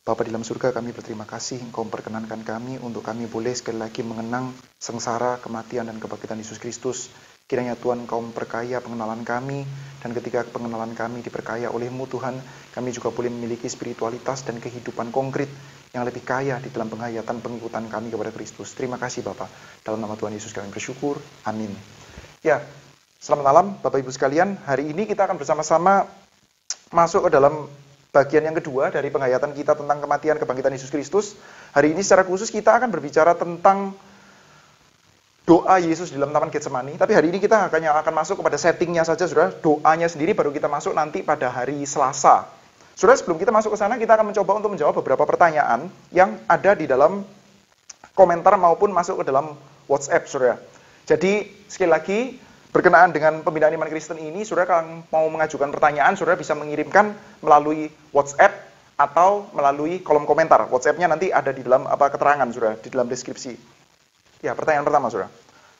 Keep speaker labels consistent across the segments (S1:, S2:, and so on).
S1: Bapa di dalam surga, kami berterima kasih Engkau memperkenankan kami untuk kami boleh sekali lagi mengenang sengsara, kematian, dan kebangkitan Yesus Kristus. Kiranya Tuhan Engkau memperkaya pengenalan kami, dan ketika pengenalan kami diperkaya oleh-Mu Tuhan, kami juga boleh memiliki spiritualitas dan kehidupan konkret yang lebih kaya di dalam penghayatan pengikutan kami kepada Kristus. Terima kasih Bapa. Dalam nama Tuhan Yesus kami bersyukur. Amin. Ya, selamat malam Bapak Ibu sekalian. Hari ini kita akan bersama-sama masuk ke dalam bagian yang kedua dari penghayatan kita tentang kematian kebangkitan Yesus Kristus. Hari ini secara khusus kita akan berbicara tentang doa Yesus di dalam Taman Getsemani. Tapi hari ini kita akan masuk kepada settingnya saja, saudara. Doanya sendiri baru kita masuk nanti pada hari Selasa. Saudara, sebelum kita masuk ke sana, kita akan mencoba untuk menjawab beberapa pertanyaan yang ada di dalam komentar maupun masuk ke dalam WhatsApp, saudara. Jadi, sekali lagi, berkenaan dengan pembinaan iman Kristen ini, saudara kalau mau mengajukan pertanyaan, saudara bisa mengirimkan melalui WhatsApp atau melalui kolom komentar. WhatsApp-nya nanti ada di dalam keterangan, saudara, di dalam deskripsi. Ya, pertanyaan pertama, saudara.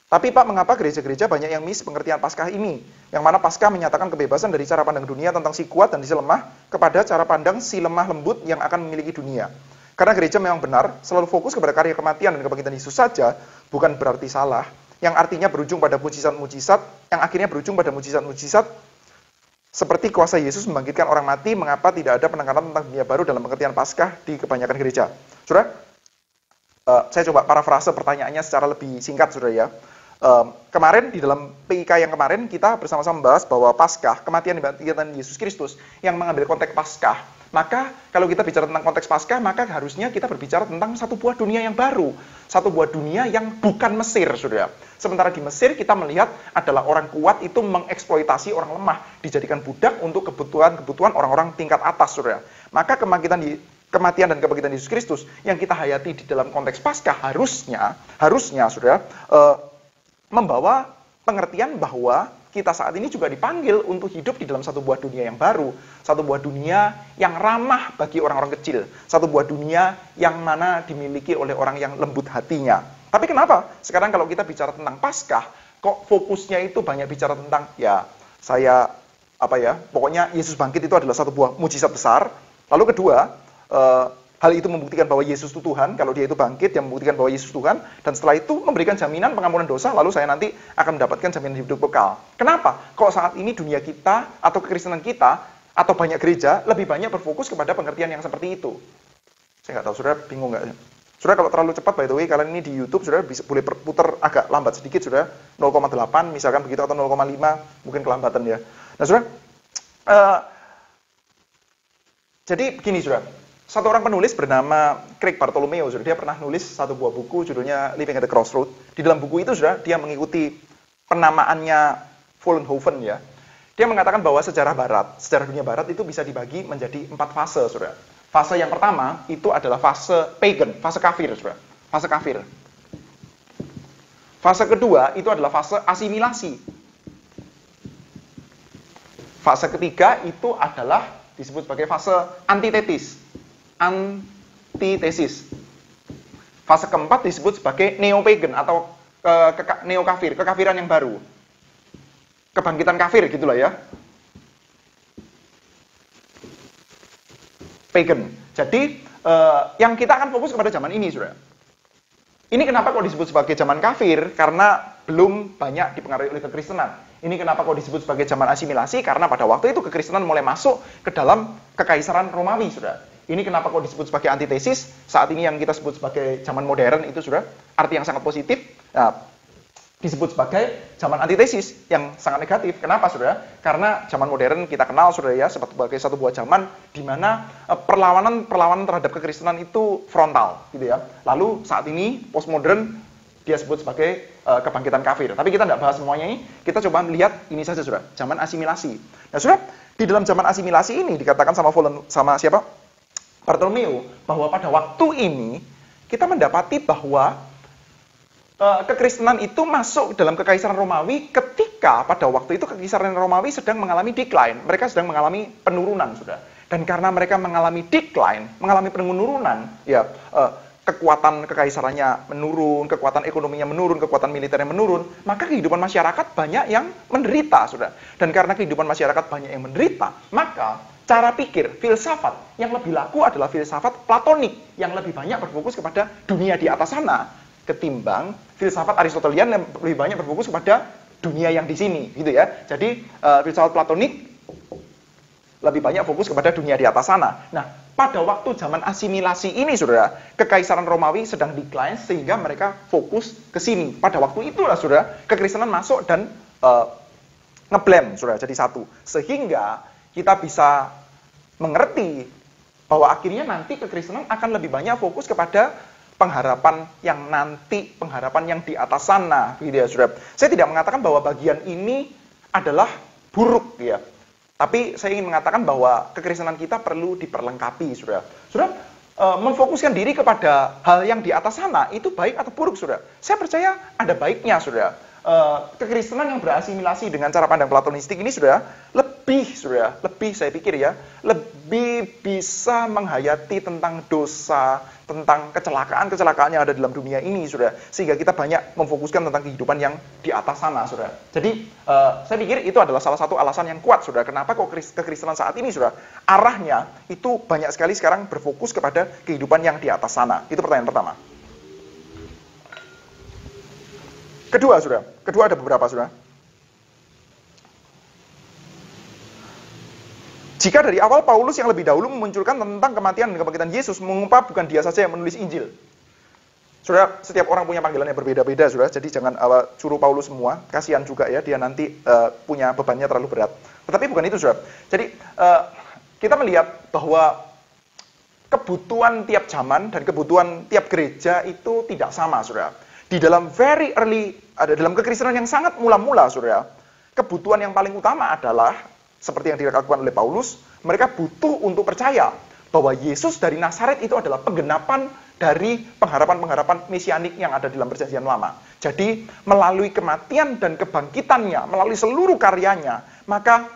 S1: Tapi Pak, mengapa gereja-gereja banyak yang miss pengertian Paskah ini? Yang mana Paskah menyatakan kebebasan dari cara pandang dunia tentang si kuat dan si lemah kepada cara pandang si lemah lembut yang akan memiliki dunia. Karena gereja memang benar, selalu fokus kepada karya kematian dan kebangkitan Yesus saja, bukan berarti salah. Yang artinya berujung pada mujizat-mujizat, yang akhirnya berujung pada mujizat-mujizat seperti kuasa Yesus membangkitkan orang mati, mengapa tidak ada penekanan tentang dunia baru dalam pengertian Paskah di kebanyakan gereja. Saudara, saya coba parafrase pertanyaannya secara lebih singkat, saudara ya. Kemarin di dalam PIK yang kemarin kita bersama-sama membahas bahwa Paskah, kematian dan kebangkitan Yesus Kristus yang mengambil konteks Paskah. Maka kalau kita bicara tentang konteks Paskah, maka harusnya kita berbicara tentang satu buah dunia yang baru. Satu buah dunia yang bukan Mesir, saudara. Sementara di Mesir kita melihat adalah orang kuat itu mengeksploitasi orang lemah, dijadikan budak untuk kebutuhan orang-orang tingkat atas, saudara. Maka kematian dan kebangkitan Yesus Kristus yang kita hayati di dalam konteks Paskah harusnya, saudara, membawa pengertian bahwa kita saat ini juga dipanggil untuk hidup di dalam satu buah dunia yang baru. Satu buah dunia yang ramah bagi orang-orang kecil. Satu buah dunia yang mana dimiliki oleh orang yang lembut hatinya. Tapi kenapa? Sekarang kalau kita bicara tentang Paskah, kok fokusnya itu banyak bicara tentang, pokoknya Yesus bangkit itu adalah satu buah mujizat besar. Lalu kedua, hal itu membuktikan bahwa Yesus itu Tuhan. Kalau dia itu bangkit, dia membuktikan bahwa Yesus Tuhan. Dan setelah itu memberikan jaminan pengampunan dosa, lalu saya nanti akan mendapatkan jaminan hidup kekal. Kenapa? Kok saat ini dunia kita, atau kekristenan kita, atau banyak gereja, lebih banyak berfokus kepada pengertian yang seperti itu? Saya nggak tahu, saudara bingung nggak? Saudara kalau terlalu cepat, by the way, kalian ini di YouTube, saudara boleh putar agak lambat sedikit, saudara. 0,8 misalkan begitu, atau 0,5, mungkin kelambatan ya. Nah, saudara, jadi begini, saudara. Satu orang penulis bernama Craig Bartholomew, saudara, dia pernah nulis satu buah buku judulnya Living at the Crossroad. Di dalam buku itu, saudara, dia mengikuti penamaannya Vollenhoven ya. Dia mengatakan bahwa sejarah dunia barat itu bisa dibagi menjadi 4 fase, saudara. Fase yang pertama itu adalah fase pagan, fase kafir, saudara. Fase kafir. Fase kedua itu adalah fase asimilasi. Fase ketiga itu adalah disebut sebagai fase antitesis. Fase keempat disebut sebagai neo-pagan atau neo-kafir, kekafiran yang baru. Kebangkitan kafir gitulah ya. Pagan. Jadi yang kita akan fokus kepada zaman ini, saudara. Ini kenapa kok disebut sebagai zaman kafir? Karena belum banyak dipengaruhi oleh kekristenan. Ini kenapa kok disebut sebagai zaman asimilasi? Karena pada waktu itu kekristenan mulai masuk ke dalam kekaisaran Romawi, saudara. Ini kenapa kok disebut sebagai antitesis? Saat ini yang kita sebut sebagai zaman modern itu, saudara, arti yang sangat positif. Nah, disebut sebagai zaman antitesis yang sangat negatif. Kenapa, saudara? Karena zaman modern kita kenal, saudara ya, sebagai satu buah zaman di mana perlawanan terhadap kekristenan itu frontal, gitu ya. Lalu saat ini postmodern dia sebut sebagai kebangkitan kafir. Tapi kita tidak bahas semuanya ini. Kita coba melihat ini saja, saudara, zaman asimilasi. Nah, saudara, di dalam zaman asimilasi ini dikatakan sama siapa? Bartholomew, bahwa pada waktu ini kita mendapati bahwa kekristenan itu masuk dalam kekaisaran Romawi ketika pada waktu itu kekaisaran Romawi sedang mengalami decline. Mereka sedang mengalami penurunan, sudah. Dan karena mereka mengalami decline, mengalami penurunan, ya kekuatan kekaisarannya menurun, kekuatan ekonominya menurun, kekuatan militernya menurun, maka kehidupan masyarakat banyak yang menderita, sudah. Dan karena kehidupan masyarakat banyak yang menderita, maka
S2: cara pikir, filsafat yang lebih laku adalah filsafat Platonik yang lebih banyak berfokus kepada dunia di atas sana ketimbang filsafat Aristotelian yang lebih banyak berfokus kepada dunia yang di sini, gitu ya. Jadi filsafat Platonik lebih banyak fokus kepada dunia di atas sana. Nah, pada waktu zaman asimilasi ini, saudara, kekaisaran Romawi sedang decline sehingga mereka fokus ke sini. Pada waktu itulah, saudara, kekristenan masuk dan ngeblend, saudara, jadi satu. Sehingga kita bisa mengerti bahwa akhirnya nanti kekristenan akan lebih banyak fokus kepada pengharapan yang nanti, pengharapan yang di atas sana, gitu ya, saudara. Saya tidak mengatakan bahwa bagian ini adalah buruk, ya. Tapi saya ingin mengatakan bahwa kekristenan kita perlu diperlengkapi, saudara. Saudara, memfokuskan diri kepada hal yang di atas sana, itu baik atau buruk, saudara? Saya percaya ada baiknya, saudara. Kekristenan yang berasimilasi dengan cara pandang Platonistik ini, saudara, lebih saya pikir ya, lebih bisa menghayati tentang dosa, tentang kecelakaan-kecelakaan yang ada dalam dunia ini, saudara. Sehingga kita banyak memfokuskan tentang kehidupan yang di atas sana, saudara. Jadi, saya pikir itu adalah salah satu alasan yang kuat, saudara. Kenapa kok kekristenan saat ini, saudara, arahnya itu banyak sekali sekarang berfokus kepada kehidupan yang di atas sana. Itu pertanyaan pertama. Kedua, saudara. Kedua ada beberapa, saudara. Jika dari awal Paulus yang lebih dahulu memunculkan tentang kematian dan kebangkitan Yesus, mengungkap bukan dia saja yang menulis Injil. Saudara, setiap orang punya panggilan yang berbeda-beda, saudara. Jadi jangan suruh Paulus semua. Kasihan juga ya, dia nanti punya bebannya terlalu berat. Tetapi bukan itu, saudara. Jadi kita melihat bahwa kebutuhan tiap zaman dan kebutuhan tiap gereja itu tidak sama, saudara. Di dalam very early, dalam kekristenan yang sangat mula-mula, saudara, kebutuhan yang paling utama adalah seperti yang dilakukan oleh Paulus, mereka butuh untuk percaya bahwa Yesus dari Nazaret itu adalah penggenapan dari pengharapan-pengharapan mesianik yang ada dalam perjanjian lama. Jadi, melalui kematian dan kebangkitannya, melalui seluruh karyanya, maka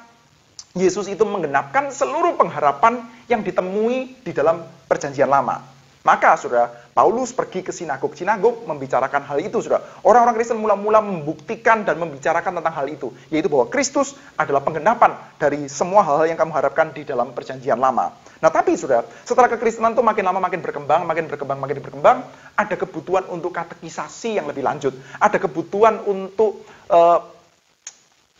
S2: Yesus itu menggenapkan seluruh pengharapan yang ditemui di dalam perjanjian lama. Maka, saudara, Paulus pergi ke sinagog-sinagog membicarakan hal itu, saudara. Orang-orang Kristen mula-mula membuktikan dan membicarakan tentang hal itu, yaitu bahwa Kristus adalah penggenapan dari semua hal-hal yang kamu harapkan di dalam perjanjian lama. Nah, tapi, saudara, setelah kekristenan itu makin lama makin berkembang, ada kebutuhan untuk katekisasi yang lebih lanjut. Ada kebutuhan untuk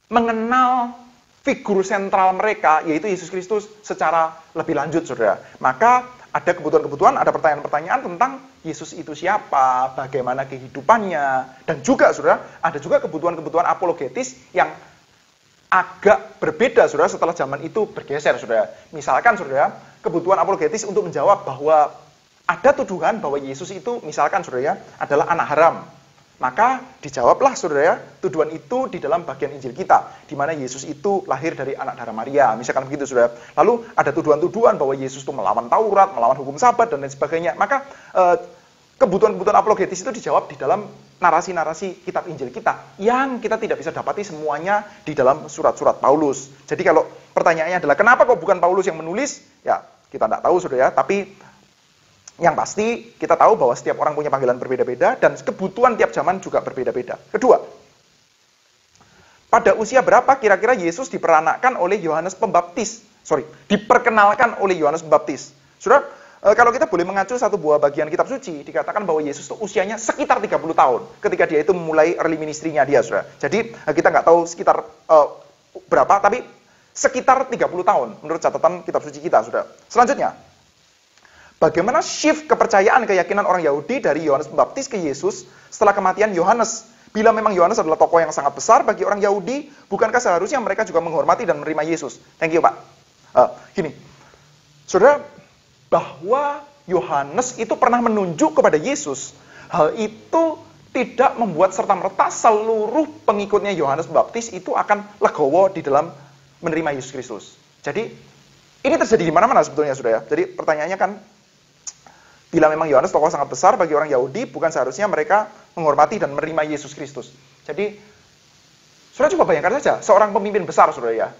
S2: mengenal figur sentral mereka, yaitu Yesus Kristus secara lebih lanjut, saudara. Maka ada kebutuhan-kebutuhan, ada pertanyaan-pertanyaan tentang Yesus itu siapa, bagaimana kehidupannya, dan juga, saudara, ada juga kebutuhan-kebutuhan apologetis yang agak berbeda, saudara, setelah zaman itu bergeser, saudara. Misalkan, saudara, kebutuhan apologetis untuk menjawab bahwa ada tuduhan bahwa Yesus itu, misalkan, saudara, adalah anak haram. Maka dijawablah, saudara, tuduhan itu di dalam bagian Injil kita, di mana Yesus itu lahir dari anak darah Maria, misalkan begitu, saudara. Lalu ada tuduhan-tuduhan bahwa Yesus itu melawan Taurat, melawan hukum Sabat, dan lain sebagainya. Maka kebutuhan-kebutuhan apologetis itu dijawab di dalam narasi-narasi kitab Injil kita, yang kita tidak bisa dapati semuanya di dalam surat-surat Paulus. Jadi kalau pertanyaannya adalah, kenapa kok bukan Paulus yang menulis? Ya, kita tidak tahu, saudara, tapi yang pasti, kita tahu bahwa setiap orang punya panggilan berbeda-beda, dan kebutuhan tiap zaman juga berbeda-beda. Kedua, pada usia berapa kira-kira Yesus diperkenalkan oleh Yohanes Pembaptis? Diperkenalkan oleh Yohanes Pembaptis. Saudara, kalau kita boleh mengacu satu buah bagian kitab suci, dikatakan bahwa Yesus itu usianya sekitar 30 tahun, ketika dia itu memulai early ministry-nya dia, saudara. Jadi, kita nggak tahu sekitar berapa, tapi sekitar 30 tahun, menurut catatan kitab suci kita, saudara. Selanjutnya, bagaimana shift kepercayaan keyakinan orang Yahudi dari Yohanes Pembaptis ke Yesus setelah kematian Yohanes? Bila memang Yohanes adalah tokoh yang sangat besar bagi orang Yahudi, bukankah seharusnya mereka juga menghormati dan menerima Yesus? Thank you, Pak. Gini, saudara, bahwa Yohanes itu pernah menunjuk kepada Yesus, hal itu tidak membuat serta-merta seluruh pengikutnya Yohanes Pembaptis itu akan legowo di dalam menerima Yesus Kristus. Jadi, ini terjadi di mana-mana sebetulnya, saudara. Jadi, pertanyaannya kan, bila memang Yohanes tokoh sangat besar bagi orang Yahudi, bukan seharusnya mereka menghormati dan menerima Yesus Kristus. Jadi, saudara coba bayangkan saja, seorang pemimpin besar, saudara ya,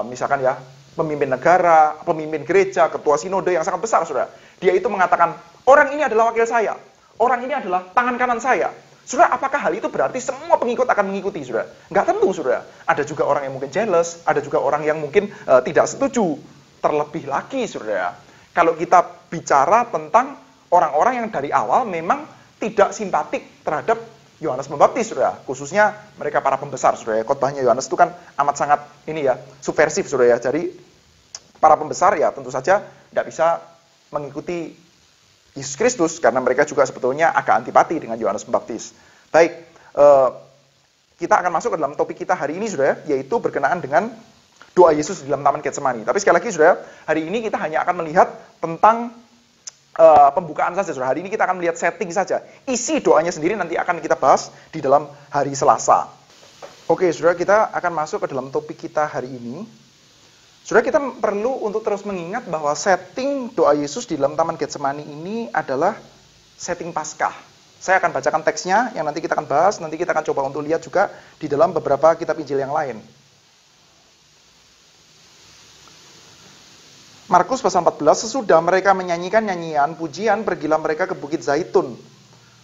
S2: misalkan ya, pemimpin negara, pemimpin gereja, ketua sinode yang sangat besar, saudara. Dia itu mengatakan, orang ini adalah wakil saya, orang ini adalah tangan kanan saya Saudara, apakah hal itu berarti semua pengikut akan mengikuti, saudara? Nggak tentu, saudara. Ada juga orang yang mungkin jealous, ada juga orang yang mungkin tidak setuju. Terlebih lagi, saudara, kalau kita bicara tentang orang-orang yang dari awal memang tidak simpatik terhadap Yohanes Pembaptis, saudara. Khususnya mereka para pembesar, saudara. Khotbahnya Yohanes itu kan amat sangat subversif, saudara. Jadi para pembesar ya tentu saja tidak bisa mengikuti Yesus Kristus, karena mereka juga sebetulnya agak antipati dengan Yohanes Pembaptis. Baik, kita akan masuk ke dalam topik kita hari ini, saudara, yaitu berkenaan dengan doa Yesus di dalam Taman Getsemani. Tapi sekali lagi, saudara, hari ini kita hanya akan melihat tentang pembukaan saja, saudara. Hari ini kita akan melihat setting saja. Isi doanya sendiri nanti akan kita bahas di dalam hari Selasa. Oke, saudara, kita akan masuk ke dalam topik kita hari ini. Saudara, kita perlu untuk terus mengingat bahwa setting doa Yesus di dalam Taman Getsemani ini adalah setting Paskah. Saya akan bacakan teksnya yang nanti kita akan bahas, nanti kita akan coba untuk lihat juga di dalam beberapa kitab Injil yang lain. Markus pasal 14, sesudah mereka menyanyikan nyanyian pujian, pergilah mereka ke Bukit Zaitun.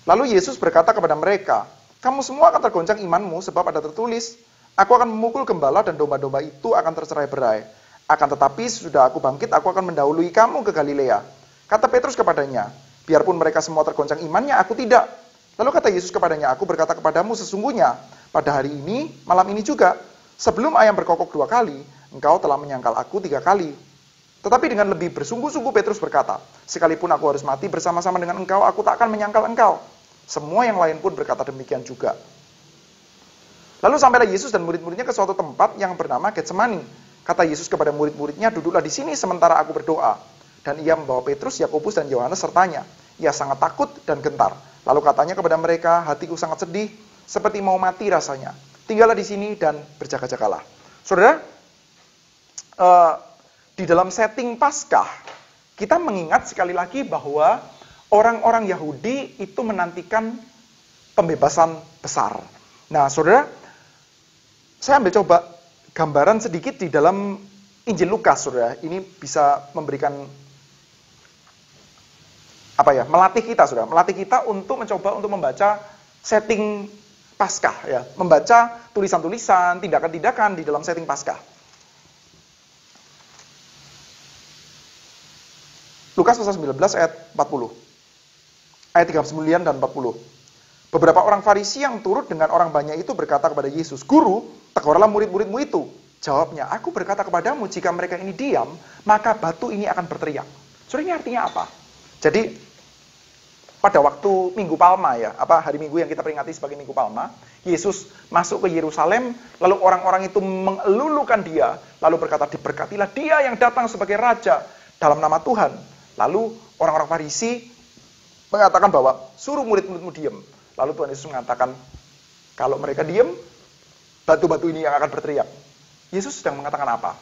S2: Lalu Yesus berkata kepada mereka, kamu semua akan tergoncang imanmu sebab ada tertulis, aku akan memukul gembala dan domba-domba itu akan tercerai-berai. Akan tetapi sudah aku bangkit, aku akan mendahului kamu ke Galilea. Kata Petrus kepadanya, biarpun mereka semua tergoncang imannya, aku tidak. Lalu kata Yesus kepadanya, aku berkata kepadamu sesungguhnya, pada hari ini, malam ini juga, sebelum ayam berkokok 2 kali, engkau telah menyangkal aku 3 kali. Tetapi dengan lebih bersungguh-sungguh Petrus berkata, sekalipun aku harus mati bersama-sama dengan engkau, aku tak akan menyangkal engkau. Semua yang lain pun berkata demikian juga. Lalu sampailah Yesus dan murid-muridnya ke suatu tempat yang bernama Getsemani. Kata Yesus kepada murid-muridnya, duduklah di sini sementara aku berdoa. Dan ia membawa Petrus, Yakobus, dan Yohanes sertanya. Ia sangat takut dan gentar. Lalu katanya kepada mereka, hatiku sangat sedih, seperti mau mati rasanya. Tinggallah di sini dan berjaga-jagalah. Saudara, di dalam setting Paskah, kita mengingat sekali lagi bahwa orang-orang Yahudi itu menantikan pembebasan besar. Nah, saudara, saya ambil coba gambaran sedikit di dalam Injil Lukas, saudara. Ini bisa memberikan melatih kita, saudara. Melatih kita untuk mencoba untuk membaca setting Paskah, ya. Membaca tulisan-tulisan, tindakan-tindakan di dalam setting Paskah. Lukas pasal 19 ayat 40. Ayat 39 dan 40. Beberapa orang Farisi yang turut dengan orang banyak itu berkata kepada Yesus, Guru, tegurlah murid-muridmu itu. Jawabnya, aku berkata kepadamu, jika mereka ini diam, maka batu ini akan berteriak. Saudara, ini artinya apa? Jadi, pada waktu Minggu Palma, hari Minggu yang kita peringati sebagai Minggu Palma, Yesus masuk ke Yerusalem, lalu orang-orang itu mengelulukan dia, lalu berkata, diberkatilah dia yang datang sebagai raja dalam nama Tuhan. Lalu orang-orang Farisi mengatakan bahwa suruh murid-muridmu diam. Lalu Tuhan Yesus mengatakan, kalau mereka diam, batu-batu ini yang akan berteriak. Yesus sedang mengatakan apa?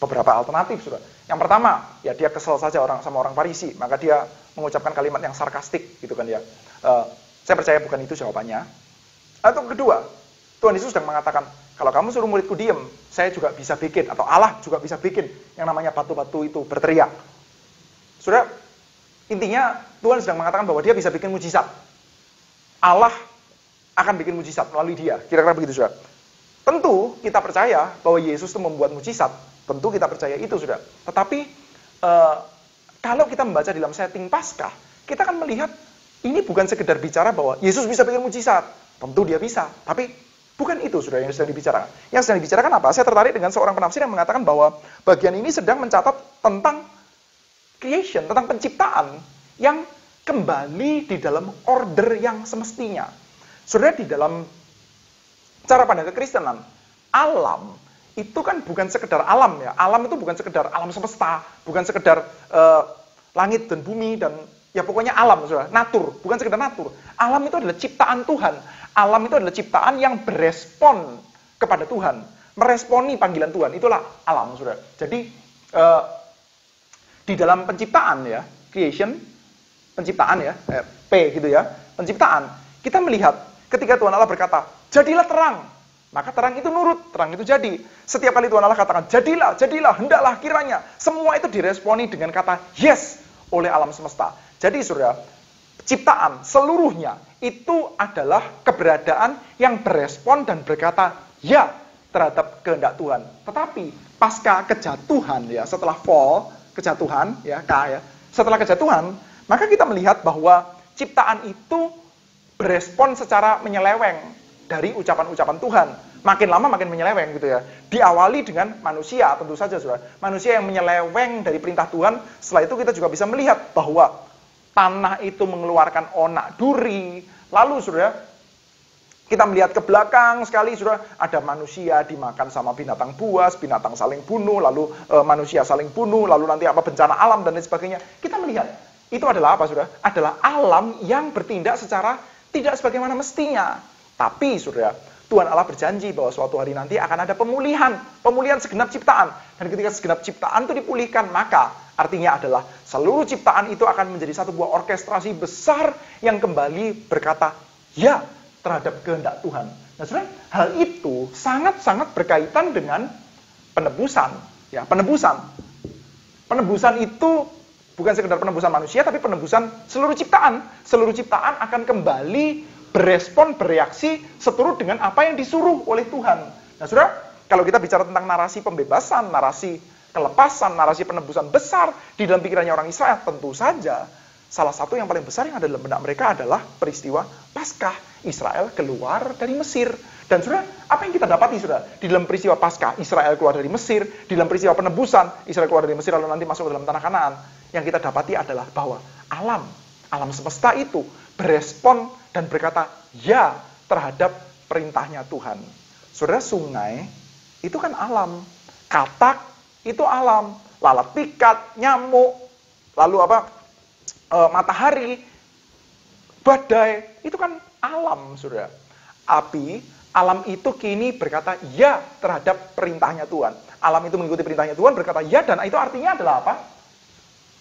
S2: Beberapa alternatif, saudara. Yang pertama, ya dia kesel saja sama orang Farisi, maka dia mengucapkan kalimat yang sarkastik, gitu kan ya. Saya percaya bukan itu jawabannya. Atau kedua, Tuhan Yesus sedang mengatakan, kalau kamu suruh muridku diam, saya juga bisa bikin, atau Allah juga bisa bikin yang namanya batu-batu itu berteriak. Saudara, intinya Tuhan sedang mengatakan bahwa dia bisa bikin mujizat. Allah akan bikin mujizat melalui dia. Kira-kira begitu, saudara. Tentu kita percaya bahwa Yesus itu membuat mujizat. Tentu kita percaya itu, saudara. Tetapi kalau kita membaca dalam setting Paskah, kita akan melihat ini bukan sekedar bicara bahwa Yesus bisa bikin mujizat. Tentu dia bisa. Tapi bukan itu, saudara, yang sedang dibicarakan. Yang sedang dibicarakan apa? Saya tertarik dengan seorang penafsir yang mengatakan bahwa bagian ini sedang mencatat tentang creation, tentang penciptaan yang kembali di dalam order yang semestinya. Saudara, di dalam cara pandang kekristenan, alam itu kan bukan sekedar alam, ya. Alam itu bukan sekedar alam semesta, bukan sekedar langit dan bumi dan ya pokoknya alam, saudara. Natur, bukan sekedar natur. Alam itu adalah ciptaan Tuhan. Alam itu adalah ciptaan yang berespon kepada Tuhan, meresponi panggilan Tuhan. Itulah alam, saudara. Jadi di dalam penciptaan, ya, creation, penciptaan, ya, P gitu ya, penciptaan, kita melihat ketika Tuhan Allah berkata, jadilah terang, maka terang itu nurut, terang itu jadi. Setiap kali Tuhan Allah katakan, jadilah, jadilah, hendaklah, kiranya, semua itu diresponi dengan kata yes oleh alam semesta. Jadi, saudara, ciptaan seluruhnya itu adalah keberadaan yang berespon dan berkata ya terhadap kehendak Tuhan. Tetapi pasca kejatuhan ya, setelah fall, kejatuhan ya, setelah kejatuhan, maka kita melihat bahwa ciptaan itu berespon secara menyeleweng dari ucapan-ucapan Tuhan. Makin lama makin menyeleweng gitu ya. Diawali dengan manusia, tentu saja Saudara. Manusia yang menyeleweng dari perintah Tuhan. Setelah itu kita juga bisa melihat bahwa tanah itu mengeluarkan onak duri. Lalu Saudara, kita melihat ke belakang sekali Saudara, ada manusia dimakan sama binatang buas, binatang saling bunuh, lalu manusia saling bunuh, lalu nanti apa bencana alam dan lain sebagainya. Kita melihat itu adalah apa Saudara? Adalah alam yang bertindak secara tidak sebagaimana mestinya. Tapi Saudara, Tuhan Allah berjanji bahwa suatu hari nanti akan ada pemulihan segenap ciptaan. Dan ketika segenap ciptaan itu dipulihkan, maka artinya adalah seluruh ciptaan itu akan menjadi satu buah orkestrasi besar yang kembali berkata, ya terhadap kehendak Tuhan. Nah, Saudara, hal itu sangat-sangat berkaitan dengan penebusan. Ya, penebusan. Penebusan itu bukan sekedar penebusan manusia, tapi penebusan seluruh ciptaan. Seluruh ciptaan akan kembali berespon, bereaksi seturut dengan apa yang disuruh oleh Tuhan. Nah, Saudara, kalau kita bicara tentang narasi pembebasan, narasi kelepasan, narasi penebusan besar di dalam pikirannya orang Israel, tentu saja salah satu yang paling besar yang ada dalam benak mereka adalah peristiwa Paskah. Israel keluar dari Mesir. Dan Saudara, apa yang kita dapati Saudara? Di dalam peristiwa Paskah, Israel keluar dari Mesir. Di dalam peristiwa penebusan, Israel keluar dari Mesir lalu nanti masuk ke dalam tanah Kanaan. Yang kita dapati adalah bahwa alam semesta itu berespon dan berkata ya terhadap perintahnya Tuhan. Saudara, sungai itu kan alam, katak itu alam, lalat pikat, nyamuk, lalu matahari, badai, itu kan alam Saudara. Api, alam itu kini berkata ya terhadap perintahnya Tuhan. Alam itu mengikuti perintahnya Tuhan berkata ya, dan itu artinya adalah apa?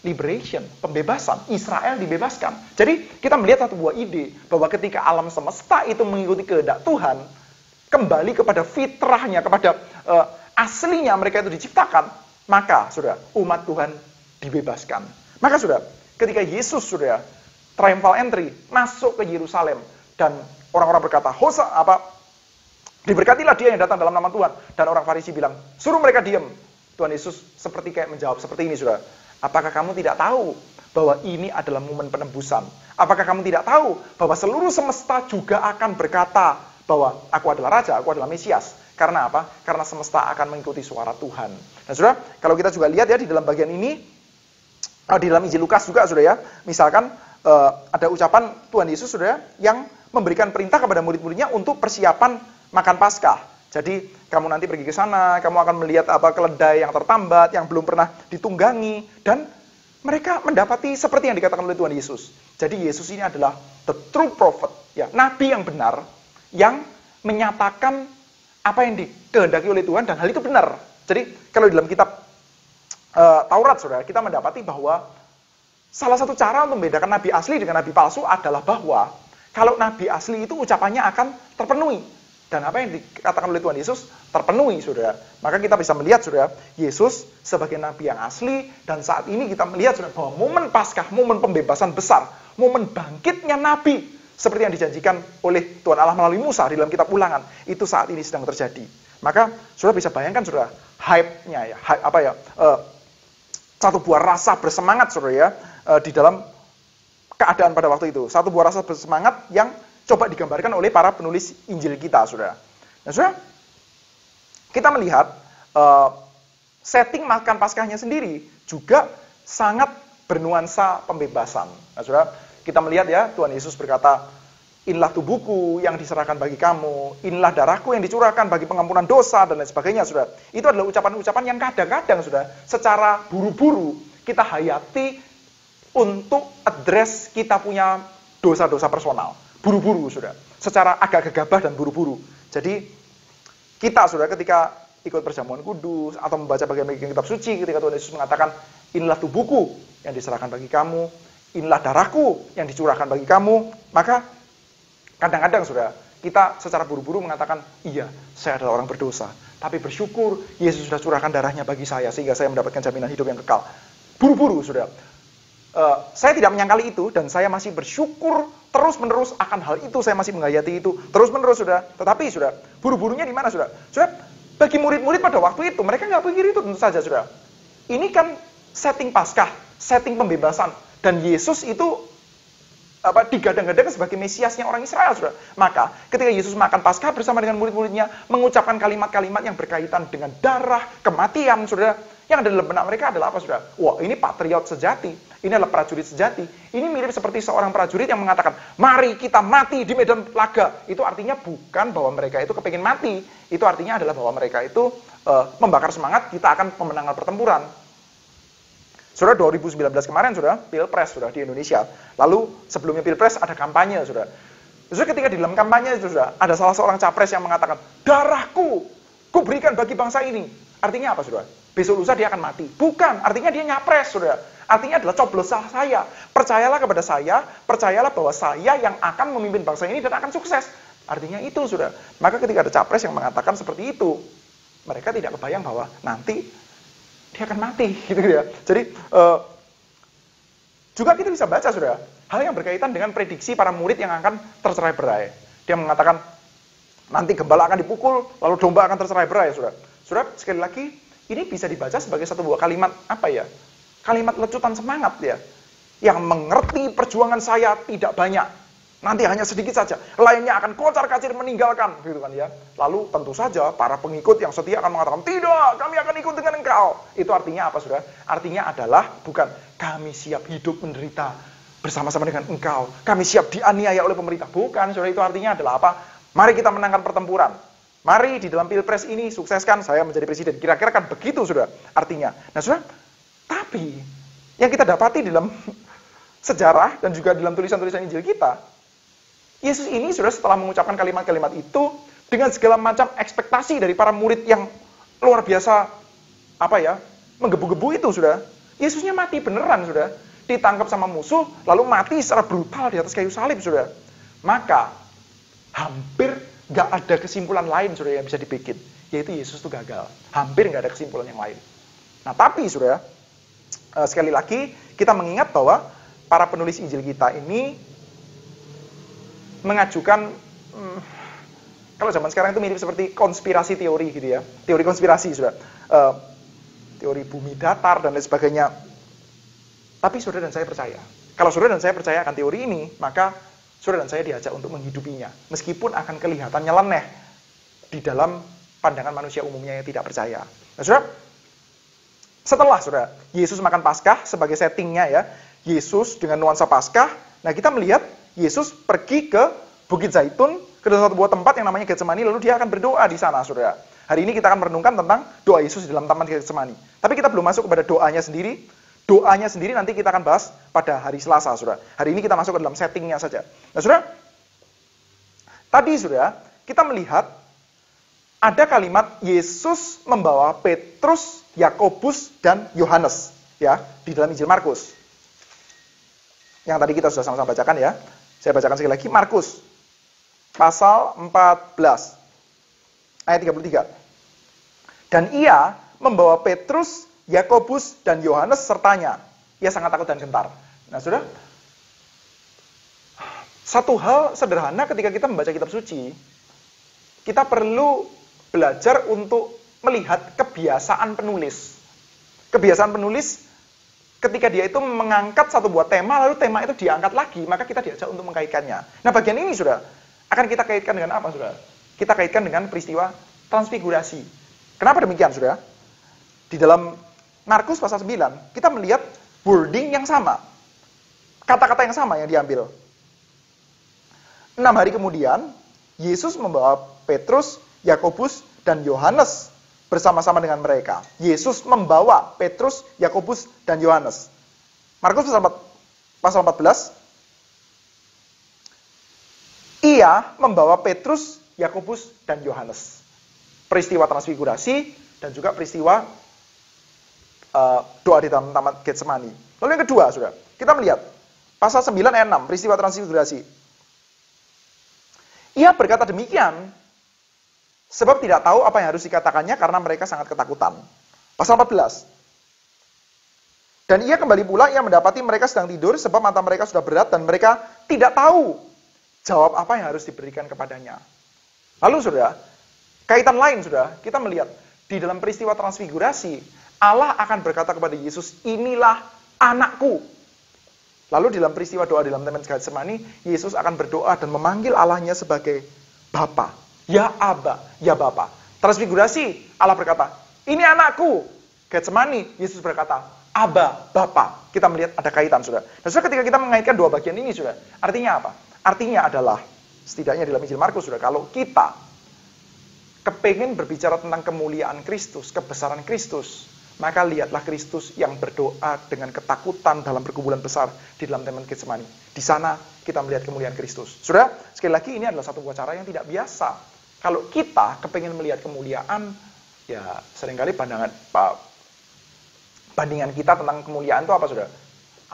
S2: Liberation, pembebasan. Israel dibebaskan. Jadi kita melihat satu buah ide bahwa ketika alam semesta itu mengikuti kehendak Tuhan, kembali kepada fitrahnya, kepada aslinya mereka itu diciptakan, maka Saudara, umat Tuhan dibebaskan. Maka Saudara, ketika Yesus Saudara triumphal entry masuk ke Yerusalem dan orang-orang berkata, diberkatilah dia yang datang dalam nama Tuhan, dan orang Farisi bilang, suruh mereka diam. Tuhan Yesus seperti kayak menjawab seperti ini Saudara. Apakah kamu tidak tahu bahwa ini adalah momen penebusan? Apakah kamu tidak tahu bahwa seluruh semesta juga akan berkata bahwa aku adalah Raja, aku adalah Mesias? Karena apa? Karena semesta akan mengikuti suara Tuhan. Nah Saudara, kalau kita juga lihat ya di dalam bagian ini, di dalam Injil Lukas juga Saudara ya, misalkan ada ucapan Tuhan Yesus Saudara yang memberikan perintah kepada murid-muridnya untuk persiapan makan Paskah. Jadi kamu nanti pergi ke sana, kamu akan melihat keledai yang tertambat, yang belum pernah ditunggangi, dan mereka mendapati seperti yang dikatakan oleh Tuhan Yesus. Jadi Yesus ini adalah the true prophet, ya, nabi yang benar, yang menyatakan apa yang dikehendaki oleh Tuhan, dan hal itu benar. Jadi kalau di dalam kitab Taurat, Saudara, kita mendapati bahwa salah satu cara untuk membedakan nabi asli dengan nabi palsu adalah bahwa kalau nabi asli itu ucapannya akan terpenuhi. Dan apa yang dikatakan oleh Tuhan Yesus terpenuhi, Saudara. Maka kita bisa melihat, Saudara, Yesus sebagai nabi yang asli, dan saat ini kita melihat, Saudara, bahwa momen Paskah, momen pembebasan besar, momen bangkitnya nabi, seperti yang dijanjikan oleh Tuhan Allah melalui Musa di dalam kitab Ulangan, itu saat ini sedang terjadi. Maka, Saudara bisa bayangkan, Saudara, hype-nya ya, satu buah rasa bersemangat, Saudara ya, di dalam keadaan pada waktu itu. Satu buah rasa bersemangat yang coba digambarkan oleh para penulis Injil kita, Saudara. Nah, Saudara, kita melihat setting makan Paskahnya sendiri juga sangat bernuansa pembebasan. Nah, Saudara, kita melihat ya, Tuhan Yesus berkata, inilah tubuhku yang diserahkan bagi kamu, inilah darahku yang dicurahkan bagi pengampunan dosa, dan lain sebagainya, Saudara. Itu adalah ucapan-ucapan yang kadang-kadang, Saudara, secara buru-buru kita hayati untuk address kita punya dosa-dosa personal. Buru-buru, Saudara. Secara agak gegabah dan buru-buru. Jadi, kita, Saudara, ketika ikut perjamuan kudus, atau membaca bagian-bagian kitab suci, ketika Tuhan Yesus mengatakan, inilah tubuhku yang diserahkan bagi kamu, inilah darahku yang dicurahkan bagi kamu, maka kadang-kadang, Saudara, kita secara buru-buru mengatakan, iya, saya adalah orang berdosa. Tapi bersyukur, Yesus sudah curahkan darahnya bagi saya, sehingga saya mendapatkan jaminan hidup yang kekal. Buru-buru, Saudara. Saya tidak menyangkali itu, dan saya masih bersyukur terus-menerus akan hal itu. Saya masih menghayati itu terus-menerus, saudara. Tetapi, saudara, buru-burunya di mana, saudara? Saudara, bagi murid-murid pada waktu itu, mereka nggak pikir itu tentu saja, saudara. Ini kan setting Paskah, setting pembebasan. Dan Yesus itu digadang-gadang sebagai Mesiasnya orang Israel, saudara. Maka ketika Yesus makan Paskah bersama dengan murid-muridnya, mengucapkan kalimat-kalimat yang berkaitan dengan darah, kematian, saudara, yang ada dalam benak mereka adalah apa, saudara? Wah, ini patriot sejati, ini adalah prajurit sejati. Ini mirip seperti seorang prajurit yang mengatakan, mari kita mati di medan laga. Itu artinya bukan bahwa mereka itu kepingin mati, itu artinya adalah bahwa mereka itu membakar semangat, kita akan pemenangan pertempuran. Saudara, 2019 kemarin, saudara, Pilpres, saudara, di Indonesia. Lalu, sebelumnya Pilpres, ada kampanye, saudara. Saudara, ketika di dalam kampanye, saudara, ada salah seorang capres yang mengatakan, darahku, ku berikan bagi bangsa ini. Artinya apa, saudara? Besok lusa dia akan mati. Bukan, artinya dia nyapres, saudara. Artinya adalah coblos saya. Percayalah kepada saya, percayalah bahwa saya yang akan memimpin bangsa ini dan akan sukses. Artinya itu, saudara. Maka ketika ada capres yang mengatakan seperti itu, mereka tidak kebayang bahwa nanti dia akan mati, gitu ya. Jadi, juga kita bisa baca, saudara, hal yang berkaitan dengan prediksi para murid yang akan tercerai-berai. Dia mengatakan, nanti gembala akan dipukul, lalu domba akan tercerai-berai, saudara. Saudara, sekali lagi, ini bisa dibaca sebagai satu buah kalimat, kalimat lecutan semangat, ya. Yang mengerti perjuangan saya tidak banyak. Nanti hanya sedikit saja, lainnya akan kocar-kacir meninggalkan, gitu kan ya. Lalu tentu saja para pengikut yang setia akan mengatakan, tidak, kami akan ikut dengan engkau. Itu artinya apa, saudara? Artinya adalah bukan kami siap hidup menderita bersama-sama dengan engkau, kami siap dianiaya oleh pemerintah. Bukan, saudara, itu artinya adalah apa? Mari kita menangkan pertempuran. Mari di dalam Pilpres ini sukseskan saya menjadi presiden. Kira-kira kan begitu, saudara, artinya. Nah, saudara, tapi yang kita dapati dalam sejarah dan juga dalam tulisan-tulisan Injil kita, Yesus ini, saudara, setelah mengucapkan kalimat-kalimat itu, dengan segala macam ekspektasi dari para murid yang luar biasa, menggebu-gebu itu, saudara. Yesusnya mati beneran, saudara. Ditangkap sama musuh, lalu mati secara brutal di atas kayu salib, saudara. Maka, hampir nggak ada kesimpulan lain, saudara, yang bisa dibikin. Yaitu Yesus itu gagal. Hampir nggak ada kesimpulan yang lain. Nah, tapi, saudara, sekali lagi, kita mengingat bahwa para penulis Injil kita ini mengajukan, kalau zaman sekarang itu mirip seperti konspirasi teori gitu ya, teori konspirasi, saudara, teori bumi datar dan lain sebagainya. Tapi saudara dan saya percaya, kalau saudara dan saya percaya akan teori ini, maka saudara dan saya diajak untuk menghidupinya, meskipun akan kelihatan nyeleneh di dalam pandangan manusia umumnya yang tidak percaya. Nah, saudara, setelah, saudara, Yesus makan Paskah sebagai settingnya ya, Yesus dengan nuansa Paskah, nah kita melihat Yesus pergi ke Bukit Zaitun, ke satu buah tempat yang namanya Getsemani, lalu dia akan berdoa di sana, saudara. Hari ini kita akan merenungkan tentang doa Yesus di dalam taman Getsemani. Tapi kita belum masuk kepada doanya sendiri. Doanya sendiri nanti kita akan bahas pada hari Selasa, saudara. Hari ini kita masuk ke dalam settingnya saja. Nah, saudara, tadi, saudara, kita melihat ada kalimat Yesus membawa Petrus, Yakobus, dan Yohanes, ya, di dalam Injil Markus. Yang tadi kita sudah sama-sama bacakan ya. Saya bacakan sekali lagi, Markus pasal 14 ayat 33. Dan ia membawa Petrus, Yakobus, dan Yohanes sertanya. Ia sangat takut dan gentar. Nah, saudara, satu hal sederhana ketika kita membaca kitab suci, kita perlu belajar untuk melihat kebiasaan penulis. Kebiasaan penulis ketika dia itu mengangkat satu buah tema, lalu tema itu diangkat lagi, maka kita diajak untuk mengkaitkannya. Nah, bagian ini, saudara, akan kita kaitkan dengan apa, saudara? Kita kaitkan dengan peristiwa transfigurasi. Kenapa demikian, saudara? Di dalam Markus pasal 9, kita melihat wording yang sama. Kata-kata yang sama yang diambil. 6 hari kemudian, Yesus membawa Petrus, Yakobus, dan Yohanes bersama-sama dengan mereka. Yesus membawa Petrus, Yakobus, dan Yohanes. Markus pasal 14. Ia membawa Petrus, Yakobus, dan Yohanes. Peristiwa transfigurasi dan juga peristiwa doa di dalam taman Getsemani. Lalu yang kedua, saudara, kita melihat pasal 9 ayat 6, peristiwa transfigurasi. Ia berkata demikian sebab tidak tahu apa yang harus dikatakannya karena mereka sangat ketakutan. Pasal 14. Dan ia kembali pula, ia mendapati mereka sedang tidur, sebab mata mereka sudah berat, dan mereka tidak tahu jawab apa yang harus diberikan kepadanya. Lalu saudara, kaitan lain saudara, kita melihat di dalam peristiwa transfigurasi, Allah akan berkata kepada Yesus, inilah anakku. Lalu dalam peristiwa doa di dalam Taman Getsemani, Yesus akan berdoa dan memanggil Allahnya sebagai Bapa. Ya Aba, ya Bapa. Transfigurasi, Allah berkata, ini anakku. Getsemani, Yesus berkata, Aba, Bapa. Kita melihat ada kaitan, saudara. Dan saudara, ketika kita mengaitkan dua bagian ini, saudara, artinya apa? Artinya adalah, setidaknya dalam Injil Markus, saudara, kalau kita kepingin berbicara tentang kemuliaan Kristus, kebesaran Kristus, maka lihatlah Kristus yang berdoa dengan ketakutan dalam pergumulan besar di dalam Taman Getsemani. Di sana kita melihat kemuliaan Kristus. Saudara, sekali lagi ini adalah satu buah cara yang tidak biasa. Kalau kita kepingin melihat kemuliaan, ya seringkali bandingan kita tentang kemuliaan itu apa, saudara?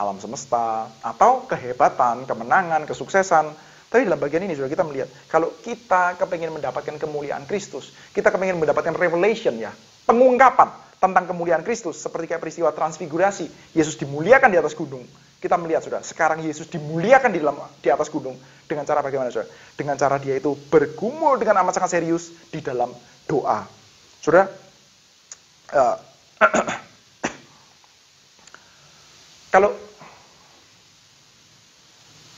S2: Alam semesta, atau kehebatan, kemenangan, kesuksesan. Tapi dalam bagian ini, saudara, kita melihat, kalau kita kepingin mendapatkan kemuliaan Kristus, kita kepingin mendapatkan revelation, ya, pengungkapan tentang kemuliaan Kristus, seperti kayak peristiwa transfigurasi, Yesus dimuliakan di atas gunung. Kita melihat, saudara, sekarang Yesus dimuliakan di atas gunung. Dengan cara bagaimana, saudara? Dengan cara dia itu bergumul dengan amat sangat serius di dalam doa. Saudara, kalau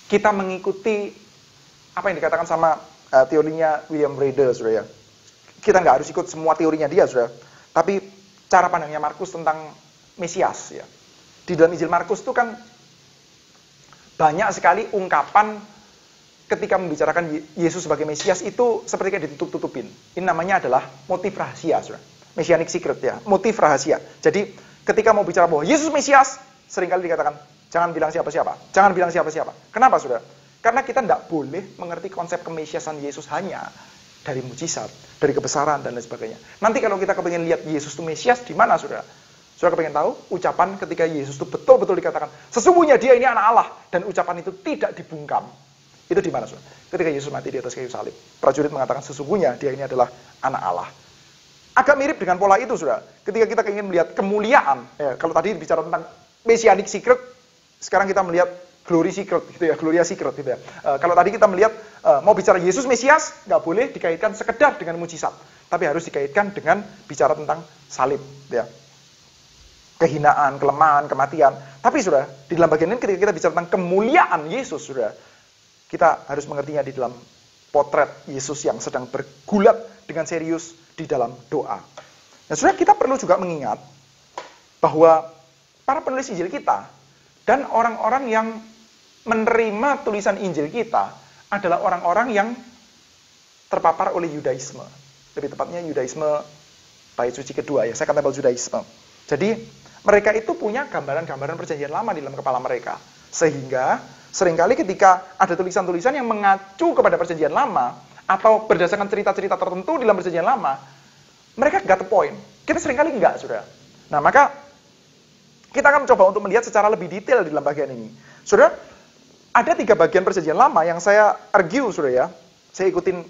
S2: kita mengikuti apa yang dikatakan sama teorinya William Rader, saudara, ya, kita nggak harus ikut semua teorinya dia, saudara. Tapi cara pandangnya Markus tentang Mesias, ya. Di dalam Injil Markus itu kan banyak sekali ungkapan ketika membicarakan Yesus sebagai Mesias itu seperti kayak ditutup-tutupin. Ini namanya adalah motif rahasia, saudara. Messianic secret, ya, motif rahasia. Jadi ketika mau bicara bahwa Yesus Mesias, seringkali dikatakan jangan bilang siapa-siapa, jangan bilang siapa-siapa. Kenapa, saudara? Karena kita tidak boleh mengerti konsep kemesiasan Yesus hanya dari mujizat, dari kebesaran, dan lain sebagainya. Nanti kalau kita kepengen lihat Yesus itu Mesias, di mana, saudara? Saudara kepengen tahu ucapan ketika Yesus itu betul-betul dikatakan, sesungguhnya dia ini anak Allah, dan ucapan itu tidak dibungkam. Itu di mana, saudara? Ketika Yesus mati di atas kayu salib. Prajurit mengatakan, sesungguhnya dia ini adalah anak Allah. Agak mirip dengan pola itu, saudara. Ketika kita ingin melihat kemuliaan, ya, kalau tadi bicara tentang Messianic secret, sekarang kita melihat glory secret, gitu ya, Gloria secret, gitu ya. Kalau tadi kita melihat mau bicara Yesus Mesias, nggak boleh dikaitkan sekedar dengan mujizat, tapi harus dikaitkan dengan bicara tentang salib, ya, kehinaan, kelemahan, kematian. Tapi saudara, di dalam bagian ini ketika kita bicara tentang kemuliaan Yesus, saudara, kita harus mengertinya di dalam potret Yesus yang sedang bergulat dengan serius di dalam doa. Nah, saudara, kita perlu juga mengingat bahwa para penulis Injil kita dan orang-orang yang menerima tulisan Injil kita adalah orang-orang yang terpapar oleh Yudaisme. Lebih tepatnya Yudaisme bait suci kedua, ya, Second Temple Judaism. Jadi mereka itu punya gambaran-gambaran perjanjian lama di dalam kepala mereka. Sehingga seringkali ketika ada tulisan-tulisan yang mengacu kepada perjanjian lama atau berdasarkan cerita-cerita tertentu di dalam perjanjian lama, mereka got the point. Kita seringkali enggak, saudara. Nah, maka kita akan coba untuk melihat secara lebih detail di dalam bagian ini. Saudara, ada 3 bagian perjanjian lama yang saya argue, saudara, ya. Saya ikutin,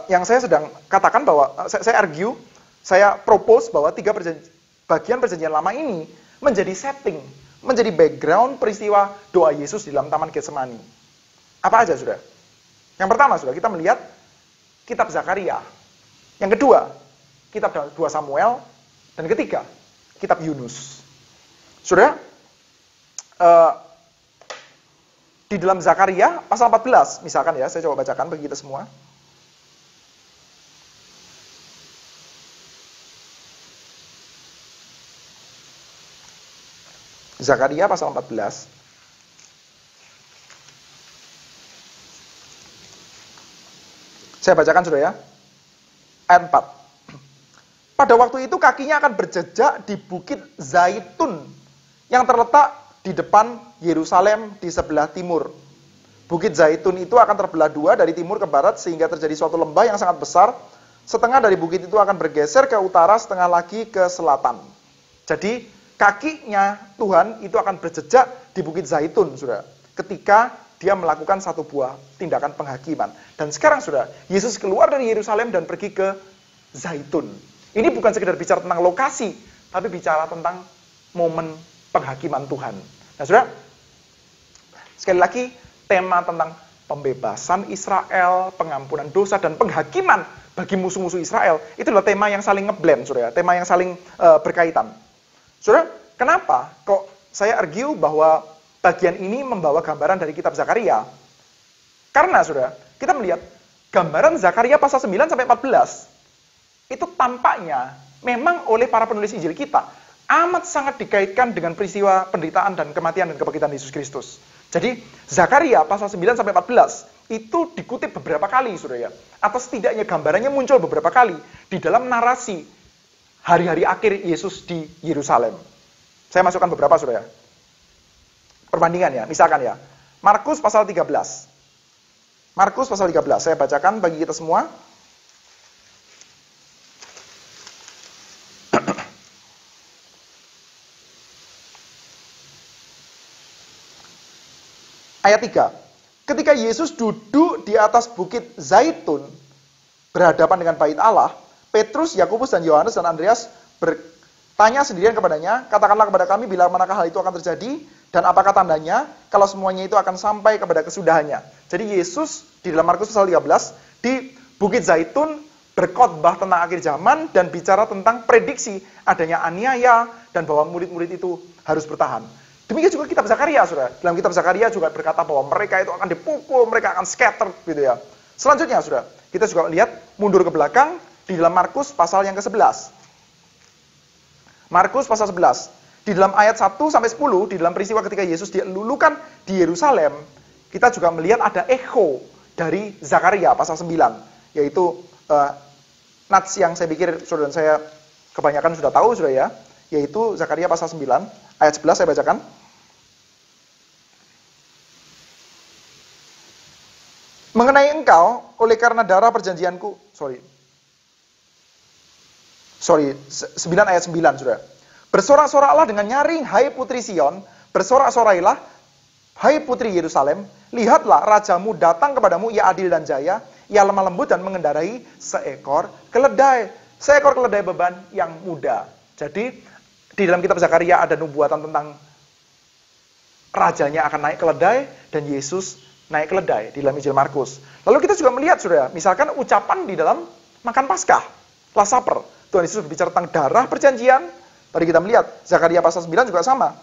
S2: yang saya sedang katakan bahwa, saya argue, saya propose bahwa 3 bagian perjanjian lama ini menjadi setting, menjadi background peristiwa doa Yesus di dalam Taman Getsemani. Apa aja, saudara? Yang pertama, saudara, kita melihat kitab Zakaria. Yang kedua, kitab 2 Samuel. Dan ketiga, kitab Yunus. Saudara, di dalam Zakaria pasal 14, misalkan, ya, saya coba bacakan bagi kita semua. Zakaria pasal 14. Saya bacakan, saudara, ya. Ayat 4. Pada waktu itu kakinya akan berjejak di Bukit Zaitun yang terletak di depan Yerusalem di sebelah timur. Bukit Zaitun itu akan terbelah 2 dari timur ke barat sehingga terjadi suatu lembah yang sangat besar. Setengah dari bukit itu akan bergeser ke utara, setengah lagi ke selatan. Jadi kakinya Tuhan itu akan berjejak di Bukit Zaitun, saudara, ketika dia melakukan satu buah tindakan penghakiman. Dan sekarang, saudara, Yesus keluar dari Yerusalem dan pergi ke Zaitun. Ini bukan sekedar bicara tentang lokasi, tapi bicara tentang momen penghakiman Tuhan. Nah, saudara, sekali lagi, tema tentang pembebasan Israel, pengampunan dosa, dan penghakiman bagi musuh-musuh Israel, itu adalah tema yang saling ngeblend, saudara, tema yang saling berkaitan. Saudara, kenapa kok saya argue bahwa bagian ini membawa gambaran dari kitab Zakaria? Karena, saudara, kita melihat gambaran Zakaria pasal 9 sampai 14, itu tampaknya memang oleh para penulis Injil kita amat sangat dikaitkan dengan peristiwa penderitaan dan kematian dan kebangkitan Yesus Kristus. Jadi, Zakaria pasal 9 sampai 14 itu dikutip beberapa kali, saudara ya. Atau setidaknya gambarannya muncul beberapa kali di dalam narasi hari-hari akhir Yesus di Yerusalem. Saya masukkan beberapa, saudara ya. Perbandingan ya, misalkan ya. Markus pasal 13. Markus pasal 13, saya bacakan bagi kita semua. Ayat 3. Ketika Yesus duduk di atas bukit Zaitun, berhadapan dengan bait Allah, Petrus, Yakobus, dan Yohanes, dan Andreas bertanya sendirian kepadanya, katakanlah kepada kami bila manakah hal itu akan terjadi, dan apakah tandanya, kalau semuanya itu akan sampai kepada kesudahannya. Jadi Yesus, di dalam Markus pasal 13, di bukit Zaitun, berkhotbah tentang akhir zaman, dan bicara tentang prediksi adanya aniaya, dan bahwa murid-murid itu harus bertahan. Demikian juga kitab Zakaria, saudara. Dalam kitab Zakaria juga berkata bahwa mereka itu akan dipukul, mereka akan scatter, gitu ya. Selanjutnya, saudara, kita juga lihat mundur ke belakang di dalam Markus pasal yang ke-11. Markus pasal 11. Di dalam ayat 1 sampai 10, di dalam peristiwa ketika Yesus dilulukan di Yerusalem, kita juga melihat ada echo dari Zakaria pasal 9, yaitu nats yang saya pikir saudara saya kebanyakan sudah tahu, saudara ya, yaitu Zakaria pasal 9, ayat 11 saya bacakan. Mengenai engkau, oleh karena darah perjanjianku, 9 ayat 9, saudara. Bersorak-soraklah dengan nyaring, hai putri Sion, bersorak-sorailah, hai putri Yerusalem, lihatlah rajamu datang kepadamu, ia adil dan jaya, ia lemah lembut dan mengendarai seekor keledai beban yang muda. Jadi, di dalam kitab Zakaria ada nubuatan tentang rajanya akan naik keledai, dan Yesus naik keledai di dalam Injil Markus. Lalu kita juga melihat, saudara, misalkan ucapan di dalam makan Paskah, Last Supper. Tuhan Yesus berbicara tentang darah perjanjian. Tadi kita melihat, Zakaria pasal 9 juga sama.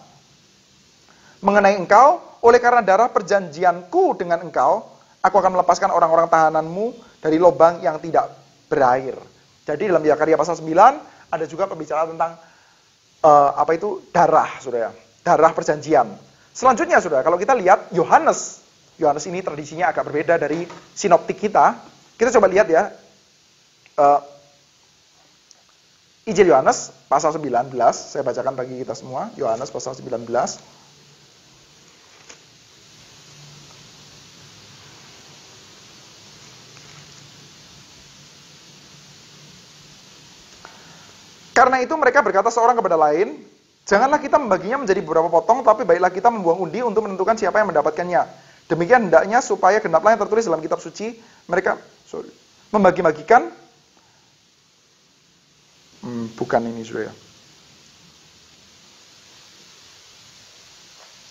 S2: Mengenai engkau, oleh karena darah perjanjianku dengan engkau, aku akan melepaskan orang-orang tahananmu dari lubang yang tidak berair. Jadi dalam Zakaria pasal 9, ada juga pembicaraan tentang darah, saudara. Darah perjanjian. Selanjutnya, saudara, kalau kita lihat Yohanes ini tradisinya agak berbeda dari sinoptik kita. Kita coba lihat ya. Injil Yohanes pasal 19, saya bacakan bagi kita semua. Yohanes pasal 19. Karena itu mereka berkata seorang kepada lain, janganlah kita membaginya menjadi beberapa potong, tapi baiklah kita membuang undi untuk menentukan siapa yang mendapatkannya. Demikian hendaknya supaya genaplah yang tertulis dalam kitab suci, mereka membagi-bagikan, bukan ini, saudara.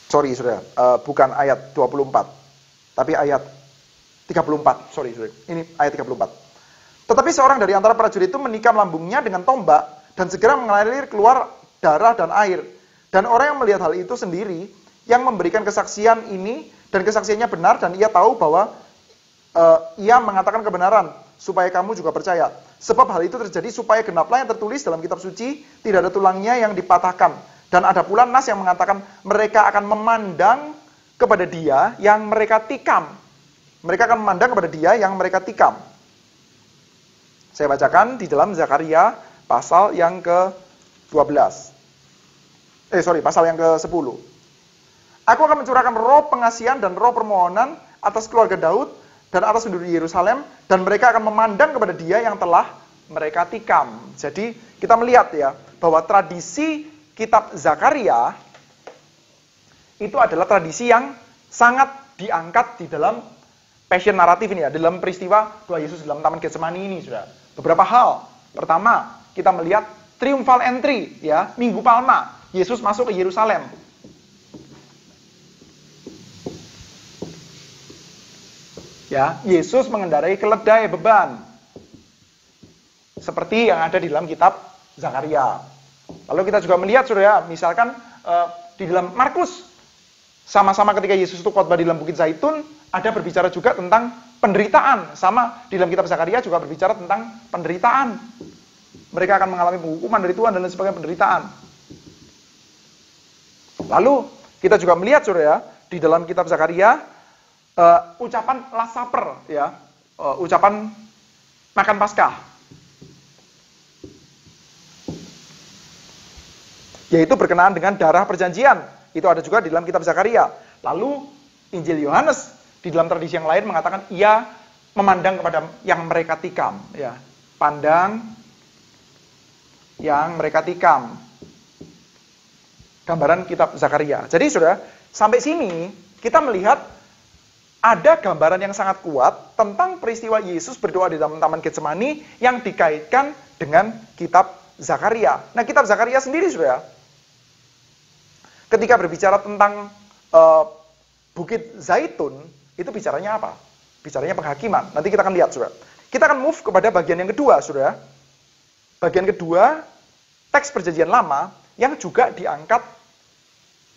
S2: Saudara, bukan ayat 24, tapi ayat 34, saudara. Ini ayat 34. Tetapi seorang dari antara prajurit itu menikam lambungnya dengan tombak, dan segera mengalir keluar darah dan air. Dan orang yang melihat hal itu sendiri, yang memberikan kesaksian ini, dan kesaksiannya benar, dan ia tahu bahwa ia mengatakan kebenaran, supaya kamu juga percaya. Sebab hal itu terjadi supaya genaplah yang tertulis dalam kitab suci, tidak ada tulangnya yang dipatahkan. Dan ada pula nas yang mengatakan, mereka akan memandang kepada dia yang mereka tikam. Mereka akan memandang kepada dia yang mereka tikam. Saya bacakan di dalam Zakaria pasal yang ke-12. Pasal yang ke-10. Aku akan mencurahkan roh pengasihan dan roh permohonan atas keluarga Daud dan atas penduduk Yerusalem, dan mereka akan memandang kepada dia yang telah mereka tikam. Jadi kita melihat ya, bahwa tradisi kitab Zakaria itu adalah tradisi yang sangat diangkat di dalam passion naratif ini ya, dalam peristiwa doa Yesus dalam Taman Getsemani ini, saudara. Beberapa hal. Pertama, kita melihat triumphal entry, ya, Minggu Palma, Yesus masuk ke Yerusalem. Ya, Yesus mengendarai keledai beban. Seperti yang ada di dalam kitab Zakaria. Lalu kita juga melihat, Saudara, misalkan di dalam Markus, sama-sama ketika Yesus itu khotbah di dalam Bukit Zaitun, ada berbicara juga tentang penderitaan. Sama di dalam kitab Zakaria juga berbicara tentang penderitaan. Mereka akan mengalami penghukuman dari Tuhan dan lain sebagainya, penderitaan. Lalu kita juga melihat, Saudara, di dalam kitab Zakaria, ucapan Last Supper, ya, ucapan makan Paskah, yaitu berkenaan dengan darah perjanjian. Itu ada juga di dalam kitab Zakaria. Lalu Injil Yohanes di dalam tradisi yang lain mengatakan ia memandang kepada yang mereka tikam, ya, pandang yang mereka tikam. Gambaran kitab Zakaria. Jadi Saudara, sampai sini kita melihat ada gambaran yang sangat kuat tentang peristiwa Yesus berdoa di dalam Taman Getsemani yang dikaitkan dengan kitab Zakaria. Nah, kitab Zakaria sendiri, Saudara, ketika berbicara tentang Bukit Zaitun, itu bicaranya apa? Bicaranya penghakiman. Nanti kita akan lihat, Saudara. Kita akan move kepada bagian yang kedua, Saudara. Bagian kedua, teks Perjanjian Lama yang juga diangkat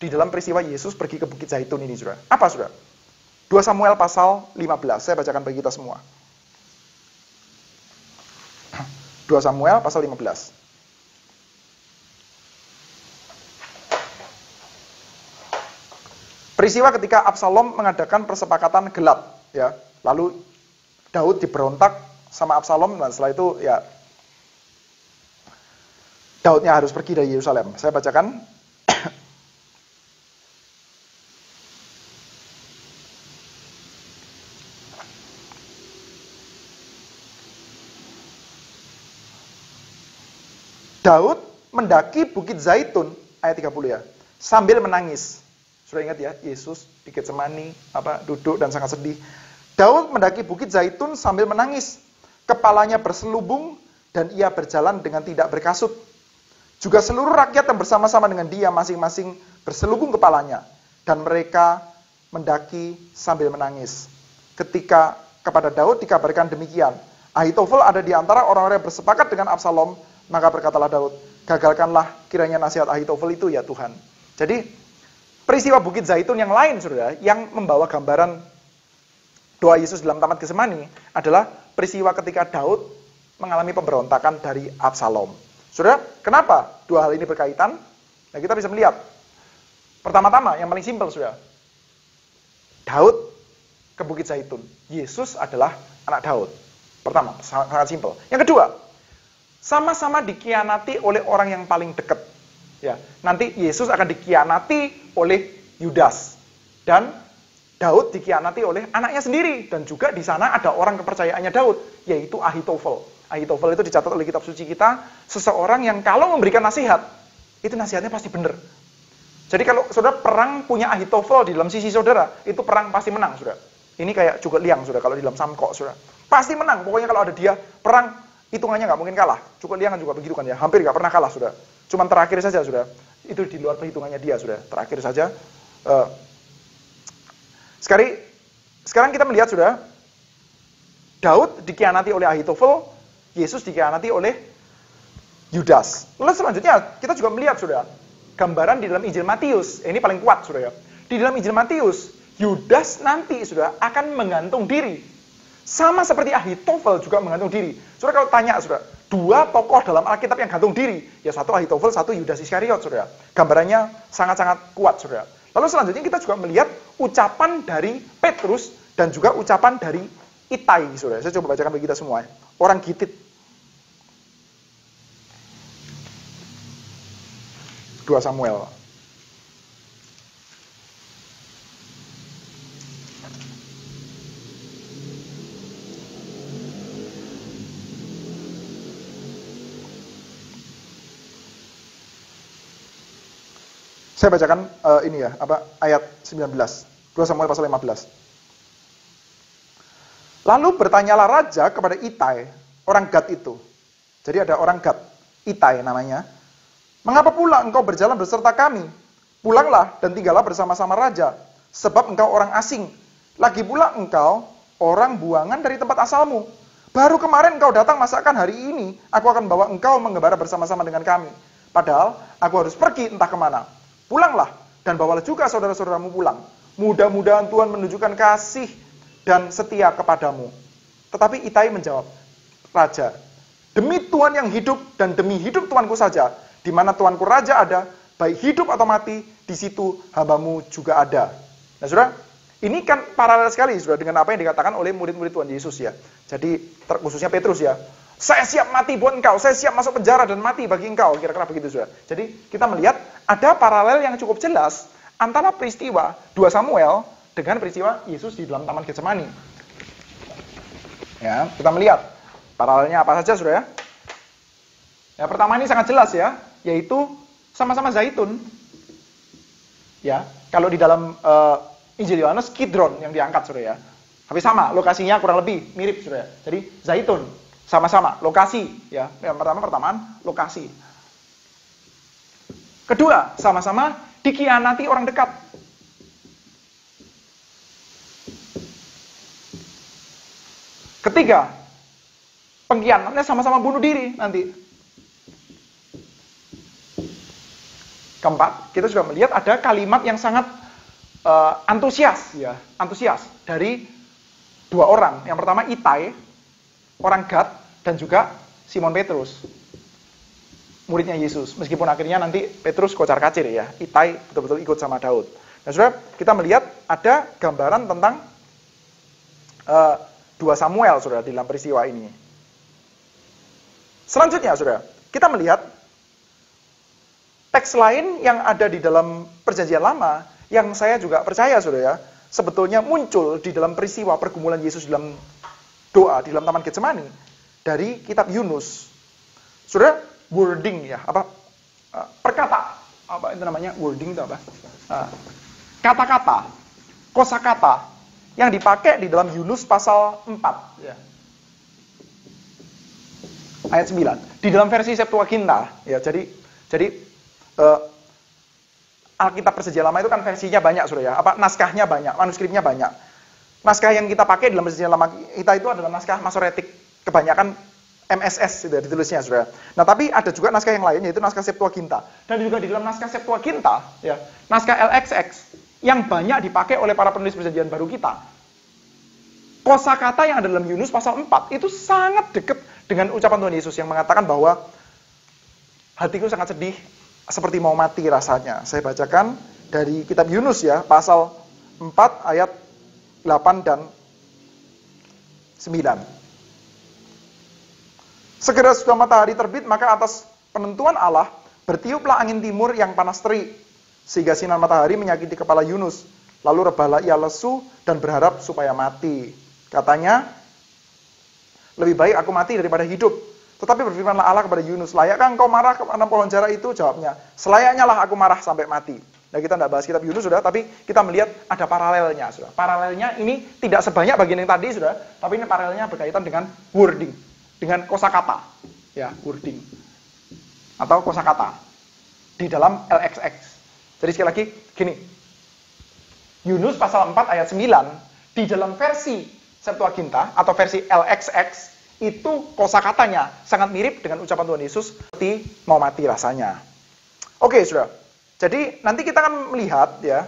S2: di dalam peristiwa Yesus pergi ke Bukit Zaitun ini, Saudara. Apa, Saudara? 2 Samuel pasal 15, saya bacakan bagi kita semua. 2 Samuel pasal 15. Peristiwa ketika Absalom mengadakan persepakatan gelap, ya. Lalu Daud diberontak sama Absalom, dan setelah itu ya Daudnya harus pergi dari Yerusalem. Saya bacakan. Daud mendaki Bukit Zaitun, ayat 30 ya, sambil menangis. Sudah ingat ya, Yesus di Getsemani, duduk dan sangat sedih. Daud mendaki Bukit Zaitun sambil menangis. Kepalanya berselubung dan ia berjalan dengan tidak berkasut. Juga seluruh rakyat yang bersama-sama dengan dia masing-masing berselubung kepalanya. Dan mereka mendaki sambil menangis. Ketika kepada Daud dikabarkan demikian, Ahitofel ada di antara orang-orang yang bersepakat dengan Absalom. Maka berkatalah Daud, gagalkanlah kiranya nasihat Ahitofel itu ya Tuhan. Jadi, peristiwa Bukit Zaitun yang lain, Saudara, yang membawa gambaran doa Yesus dalam Taman Getsemani adalah peristiwa ketika Daud mengalami pemberontakan dari Absalom. Saudara, kenapa dua hal ini berkaitan? Nah, kita bisa melihat. Pertama-tama, yang paling simpel, Saudara. Daud ke Bukit Zaitun. Yesus adalah anak Daud. Pertama, sangat simpel. Yang kedua, sama-sama dikhianati oleh orang yang paling dekat. Ya, nanti Yesus akan dikhianati oleh Yudas dan Daud dikhianati oleh anaknya sendiri, dan juga di sana ada orang kepercayaannya Daud, yaitu Ahitofel. Ahitofel itu dicatat oleh kitab suci kita, seseorang yang kalau memberikan nasihat, itu nasihatnya pasti benar. Jadi kalau Saudara perang punya Ahitofel di dalam sisi Saudara, itu perang pasti menang, Saudara. Ini kayak Cukup Liang, Saudara, kalau di dalam Samkok, Saudara. Pasti menang, pokoknya kalau ada dia, perang hitungannya nggak mungkin kalah. Cukup Liang kan juga begitu kan ya, hampir nggak pernah kalah, Saudara. Cuman terakhir saja, Saudara. Itu di luar perhitungannya dia, Saudara. Terakhir saja. Sekarang kita melihat, Saudara, Daud dikhianati oleh Ahitofel, Yesus dikhianati oleh Yudas. Lalu selanjutnya kita juga melihat, Saudara, gambaran di dalam Injil Matius. Ini paling kuat, Saudara. Di dalam Injil Matius, Yudas nanti, Saudara, akan menggantung diri. Sama seperti Ahitofel juga menggantung diri. Saudara, kalau tanya, Saudara, dua tokoh dalam Alkitab yang gantung diri, ya satu Ahitofel, satu Yudas Iskariot, Saudara. Gambarannya sangat-sangat kuat, Saudara. Lalu selanjutnya kita juga melihat ucapan dari Petrus dan juga ucapan dari Itai, Saudara. Saya coba bacakan bagi kita semua. Orang Gitit. 2 Samuel. Saya bacakan ayat 19. 2 Samuel pasal 15. Lalu bertanyalah raja kepada Itai, orang Gad itu. Jadi ada orang Gad. Itai namanya. Mengapa pula engkau berjalan beserta kami? Pulanglah dan tinggallah bersama-sama raja, sebab engkau orang asing. Lagi pula engkau orang buangan dari tempat asalmu. Baru kemarin engkau datang masakan, hari ini aku akan bawa engkau menggembala bersama-sama dengan kami. Padahal aku harus pergi entah kemana. Pulanglah dan bawalah juga saudara-saudaramu pulang. Mudah-mudahan Tuhan menunjukkan kasih dan setia kepadamu. Tetapi Itai menjawab, Raja, demi Tuhan yang hidup dan demi hidup tuanku saja, di mana tuanku raja ada, baik hidup atau mati, di situ hambamu juga ada. Nah, saudara, ini kan paralel sekali, saudara, dengan apa yang dikatakan oleh murid-murid Tuhan Yesus ya. Jadi, khususnya Petrus ya. Saya siap mati buat engkau, saya siap masuk penjara dan mati bagi engkau, kira-kira begitu, saudara. Jadi, kita melihat ada paralel yang cukup jelas antara peristiwa 2 Samuel dengan peristiwa Yesus di dalam Taman Getsemani. Ya, kita melihat paralelnya apa saja, saudara. Ya, pertama ini sangat jelas ya, yaitu sama-sama zaitun. Ya, kalau di dalam Injil Yohanes Kidron yang diangkat, saudara ya. Tapi sama, lokasinya kurang lebih mirip, saudara. Jadi zaitun, sama-sama lokasi, ya. Yang pertama lokasi. Kedua, sama-sama dikhianati orang dekat. Ketiga, pengkhianatnya sama-sama bunuh diri nanti. Keempat, kita juga melihat ada kalimat yang sangat antusias dari 2 orang. Yang pertama Itai, orang Gad, dan juga Simon Petrus, muridnya Yesus. Meskipun akhirnya nanti Petrus kocar-kacir ya, Itai betul-betul ikut sama Daud. Nah, saudara, kita melihat ada gambaran tentang 2 Samuel, saudara, di dalam peristiwa ini. Selanjutnya, saudara, kita melihat teks lain yang ada di dalam Perjanjian Lama, yang saya juga percaya, saudara, sebetulnya muncul di dalam peristiwa pergumulan Yesus dalam doa di dalam Taman Getsemani dari kitab Yunus. Saudara, wording ya, perkata, itu namanya wording itu apa? Kata-kata, kosakata yang dipakai di dalam Yunus pasal 4 ya. Ayat 9. Di dalam versi Septuaginta ya. Jadi Alkitab Perjanjian Lama itu kan versinya banyak, saudara ya. Naskahnya banyak, manuskripnya banyak. Naskah yang kita pakai dalam Perjanjian Lama kita itu adalah naskah Masoretik, kebanyakan MSS itu ditulisnya, saudara. Nah, tapi ada juga naskah yang lain, yaitu naskah Septuaginta. Dan juga di dalam naskah Septuaginta, ya, naskah LXX yang banyak dipakai oleh para penulis Perjanjian Baru kita. Kosakata yang ada dalam Yunus pasal 4 itu sangat dekat dengan ucapan Tuhan Yesus yang mengatakan bahwa hatiku sangat sedih, seperti mau mati rasanya. Saya bacakan dari kitab Yunus ya, pasal 4 ayat 8 dan 9. Segera sudah matahari terbit, maka atas penentuan Allah bertiuplah angin timur yang panas terik, sehingga sinar matahari menyakiti kepala Yunus. Lalu rebahlah ia lesu dan berharap supaya mati. Katanya, lebih baik aku mati daripada hidup. Tetapi berfirmanlah Allah kepada Yunus, layakkah engkau marah karena pohon jara itu? Jawabnya, selayaknya lah aku marah sampai mati. Nah, kita tidak bahas kitab Yunus, sudah, tapi kita melihat ada paralelnya, sudah. Paralelnya ini tidak sebanyak bagian yang tadi, sudah, tapi ini paralelnya berkaitan dengan wording, dengan kosakata, ya, wording atau kosakata di dalam LXX. Jadi sekali lagi, gini, Yunus pasal 4 ayat 9 di dalam versi Septuaginta atau versi LXX itu kosakatanya sangat mirip dengan ucapan Tuhan Yesus seperti mau mati rasanya. Oke, saudara. Jadi nanti kita akan melihat ya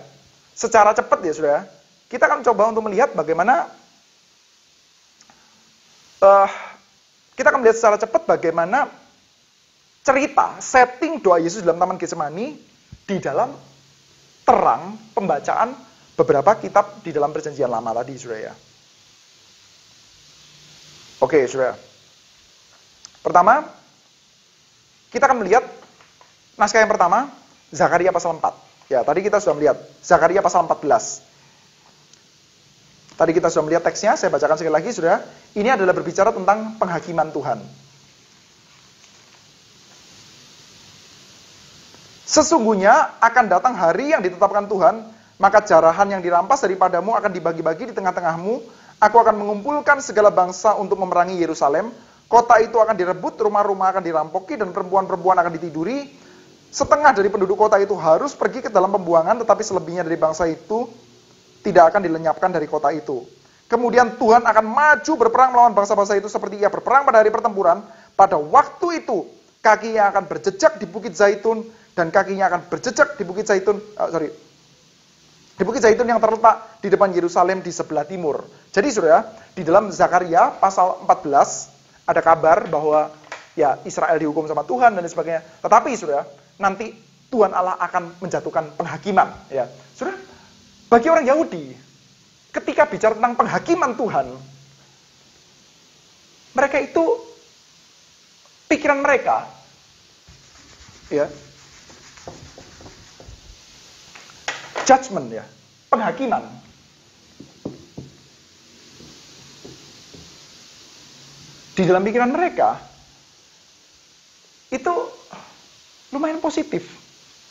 S2: secara cepat ya, saudara. Kita akan coba untuk melihat bagaimana kita akan melihat secara cepat bagaimana cerita setting doa Yesus dalam Taman Getsemani di dalam terang pembacaan beberapa kitab di dalam Perjanjian Lama tadi, saudara ya. Oke, saudara. Pertama, kita akan melihat naskah yang pertama, Zakaria pasal 4. Ya, tadi kita sudah melihat Zakaria pasal 14. Tadi kita sudah melihat teksnya, saya bacakan sekali lagi, saudara. Ini adalah berbicara tentang penghakiman Tuhan. Sesungguhnya akan datang hari yang ditetapkan Tuhan, maka jarahan yang dirampas daripadamu akan dibagi-bagi di tengah-tengahmu. Aku akan mengumpulkan segala bangsa untuk memerangi Yerusalem.
S1: Kota itu akan direbut, rumah-rumah akan dirampoki, dan perempuan-perempuan akan ditiduri. Setengah dari penduduk kota itu harus pergi ke dalam pembuangan, tetapi selebihnya dari bangsa itu tidak akan dilenyapkan dari kota itu. Kemudian Tuhan akan maju berperang melawan bangsa-bangsa itu seperti ia berperang pada hari pertempuran. Pada waktu itu, kakinya akan berjejak di Bukit Zaitun, dan kakinya akan berjejak di Bukit Zaitun, di Bukit Zaitun yang terletak di depan Yerusalem di sebelah timur. Jadi saudara, di dalam Zakaria pasal 14, ada kabar bahwa ya Israel dihukum sama Tuhan dan sebagainya. Tetapi saudara, nanti Tuhan Allah akan menjatuhkan penghakiman. Ya, saudara, bagi orang Yahudi, ketika bicara tentang penghakiman Tuhan, mereka itu pikiran mereka, ya, judgment ya, penghakiman. Di dalam pikiran mereka, itu lumayan positif.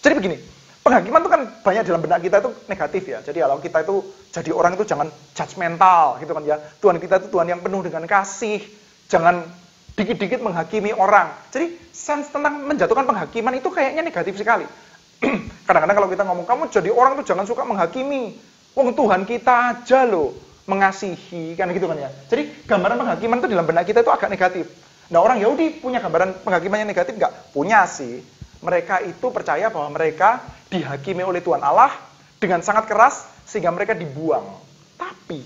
S1: Jadi begini, penghakiman itu kan banyak dalam benak kita itu negatif ya. Jadi kalau kita itu jadi orang itu jangan judgmental gitu kan ya. Tuhan kita itu Tuhan yang penuh dengan kasih. Jangan dikit-dikit menghakimi orang. Jadi sense tentang menjatuhkan penghakiman itu kayaknya negatif sekali. Kadang-kadang kalau kita ngomong, kamu jadi orang itu jangan suka menghakimi. Wong Tuhan kita aja loh mengasihi, kan gitu kan ya. Jadi gambaran penghakiman itu dalam benak kita itu agak negatif. Nah, orang Yahudi punya gambaran penghakiman yang negatif nggak? Punya sih. Mereka itu percaya bahwa mereka dihakimi oleh Tuhan Allah dengan sangat keras sehingga mereka dibuang. Tapi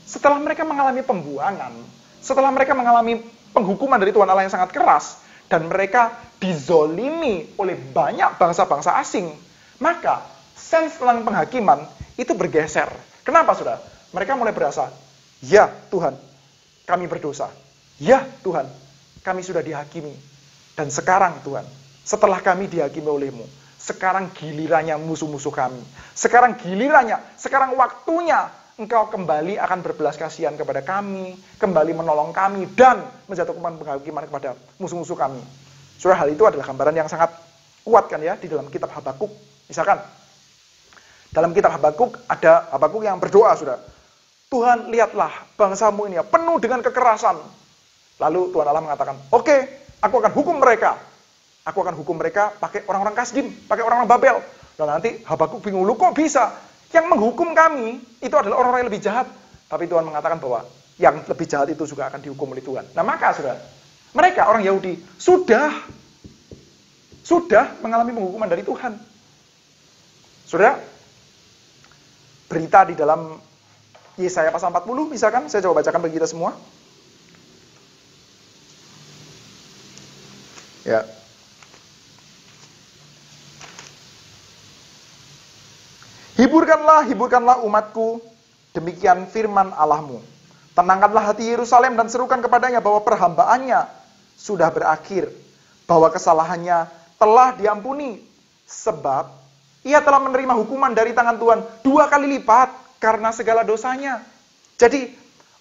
S1: setelah mereka mengalami pembuangan, setelah mereka mengalami penghukuman dari Tuhan Allah yang sangat keras, dan mereka dizolimi oleh banyak bangsa-bangsa asing, maka sense tentang penghakiman itu bergeser. Kenapa, saudara? Mereka mulai berasa, ya Tuhan, kami berdosa. Ya Tuhan, kami sudah dihakimi. Dan sekarang Tuhan, setelah kami dihakimi oleh-Mu, sekarang gilirannya musuh-musuh kami. Sekarang gilirannya, sekarang waktunya Engkau kembali akan berbelas kasihan kepada kami, kembali menolong kami, dan menjatuhkan penghakiman kepada musuh-musuh kami. Saudara, hal itu adalah gambaran yang sangat kuat kan ya, di dalam kitab Habakuk. Misalkan, dalam kitab Habakuk ada Habakuk yang berdoa, saudara. Tuhan, lihatlah bangsamu ini ya, penuh dengan kekerasan. Lalu Tuhan Allah mengatakan, oke, aku akan hukum mereka. Aku akan hukum mereka pakai orang-orang Kasdim, pakai orang-orang Babel. Dan nanti Habakuk bingung, lu kok bisa? Yang menghukum kami itu adalah orang-orang yang lebih jahat. Tapi Tuhan mengatakan bahwa yang lebih jahat itu juga akan dihukum oleh Tuhan. Nah maka saudara, mereka orang Yahudi sudah mengalami penghukuman dari Tuhan. Saudara, berita di dalam Yesaya pasal 40 misalkan, saya coba bacakan bagi kita semua. Ya. Hiburkanlah umatku, demikian firman Allahmu. Tenangkanlah hati Yerusalem dan serukan kepadanya bahwa perhambaannya sudah berakhir, bahwa kesalahannya telah diampuni, sebab ia telah menerima hukuman dari tangan Tuhan 2 kali lipat karena segala dosanya. Jadi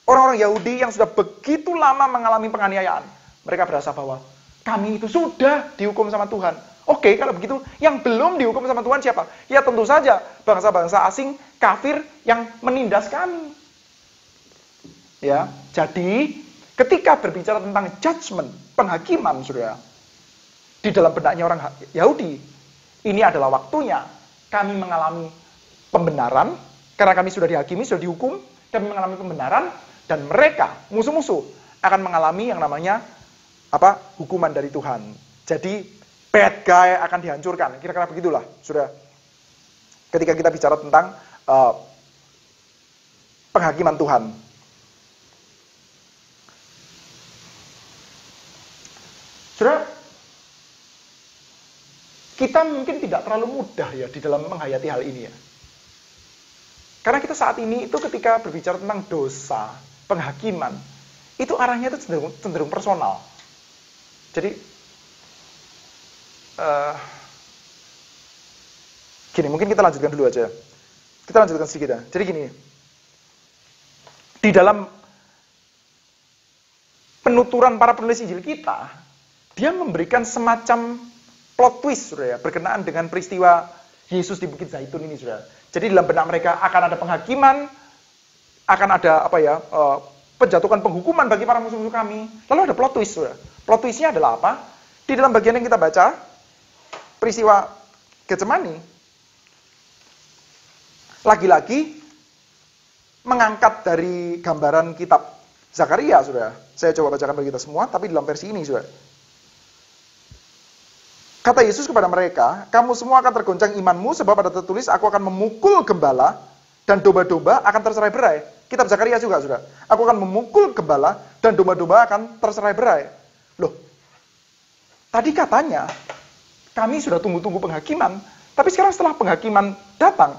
S1: orang-orang Yahudi yang sudah begitu lama mengalami penganiayaan, mereka berasa bahwa kami itu sudah dihukum sama Tuhan. Oke, kalau begitu, yang belum dihukum sama Tuhan siapa? Ya tentu saja bangsa-bangsa asing, kafir yang menindas kami. Ya, jadi ketika berbicara tentang judgment, penghakiman, saudara, di dalam benaknya orang Yahudi, ini adalah waktunya kami mengalami pembenaran, karena kami sudah dihakimi, sudah dihukum, kami mengalami pembenaran, dan mereka, musuh-musuh, akan mengalami yang namanya hukuman dari Tuhan. Jadi bad guy akan dihancurkan. Kira-kira begitulah, saudara. Ketika kita bicara tentang penghakiman Tuhan. Saudara, kita mungkin tidak terlalu mudah ya di dalam menghayati hal ini ya. Karena kita saat ini itu ketika berbicara tentang dosa, penghakiman, itu arahnya itu cenderung personal. Jadi, gini, mungkin kita lanjutkan dulu aja. Kita lanjutkan sedikit ya. Jadi gini, di dalam penuturan para penulis Injil kita, dia memberikan semacam plot twist, saudara ya, berkenaan dengan peristiwa Yesus di Bukit Zaitun ini, saudara. Jadi dalam benak mereka akan ada penghakiman, akan ada
S2: penjatuhan penghukuman bagi para musuh-musuh kami. Lalu ada plot twist, saudara. Plot twistnya adalah apa? Di dalam bagian yang kita baca, peristiwa Getsemani, lagi-lagi mengangkat dari gambaran kitab Zakaria, saudara. Saya coba bacakan bagi kita semua, tapi dalam versi ini, saudara. Kata Yesus kepada mereka, kamu semua akan tergoncang imanmu, sebab ada tertulis, aku akan memukul gembala, dan domba-domba akan tercerai-berai. Kitab Zakaria juga, saudara. Aku akan memukul gembala, dan domba-domba akan tercerai-berai. Loh, tadi katanya, kami sudah tunggu-tunggu penghakiman, tapi sekarang setelah penghakiman datang,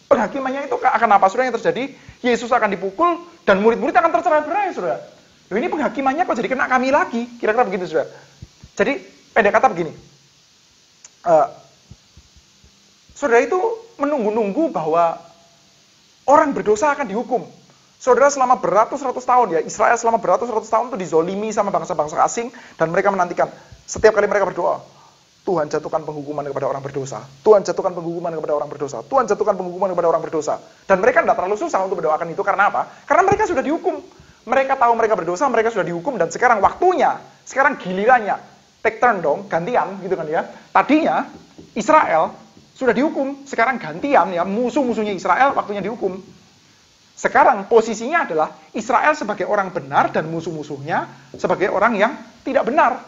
S2: penghakimannya itu akan apa, saudara, yang terjadi? Yesus akan dipukul, dan murid-murid akan tercerai-berai, saudara. Loh, ini penghakimannya kok jadi kena kami lagi? Kira-kira begitu, saudara. Jadi, pendek kata begini. Saudara itu menunggu-nunggu bahwa orang berdosa akan dihukum. Saudara, selama beratus-ratus tahun ya, Israel selama beratus-ratus tahun itu dizolimi sama bangsa-bangsa asing, dan mereka menantikan, setiap kali mereka berdoa, Tuhan jatuhkan penghukuman kepada orang berdosa. Tuhan jatuhkan penghukuman kepada orang berdosa. Tuhan jatuhkan penghukuman kepada orang berdosa. Dan mereka tidak terlalu susah untuk mendoakan itu, karena apa? Karena mereka sudah dihukum. Mereka tahu mereka berdosa, mereka sudah dihukum, dan sekarang waktunya, sekarang gilirannya, take turn dong, gantian, gitu kan ya. Tadinya, Israel sudah dihukum, sekarang gantian ya, musuh-musuhnya Israel waktunya dihukum. Sekarang posisinya adalah Israel sebagai orang benar dan musuh-musuhnya sebagai orang yang tidak benar.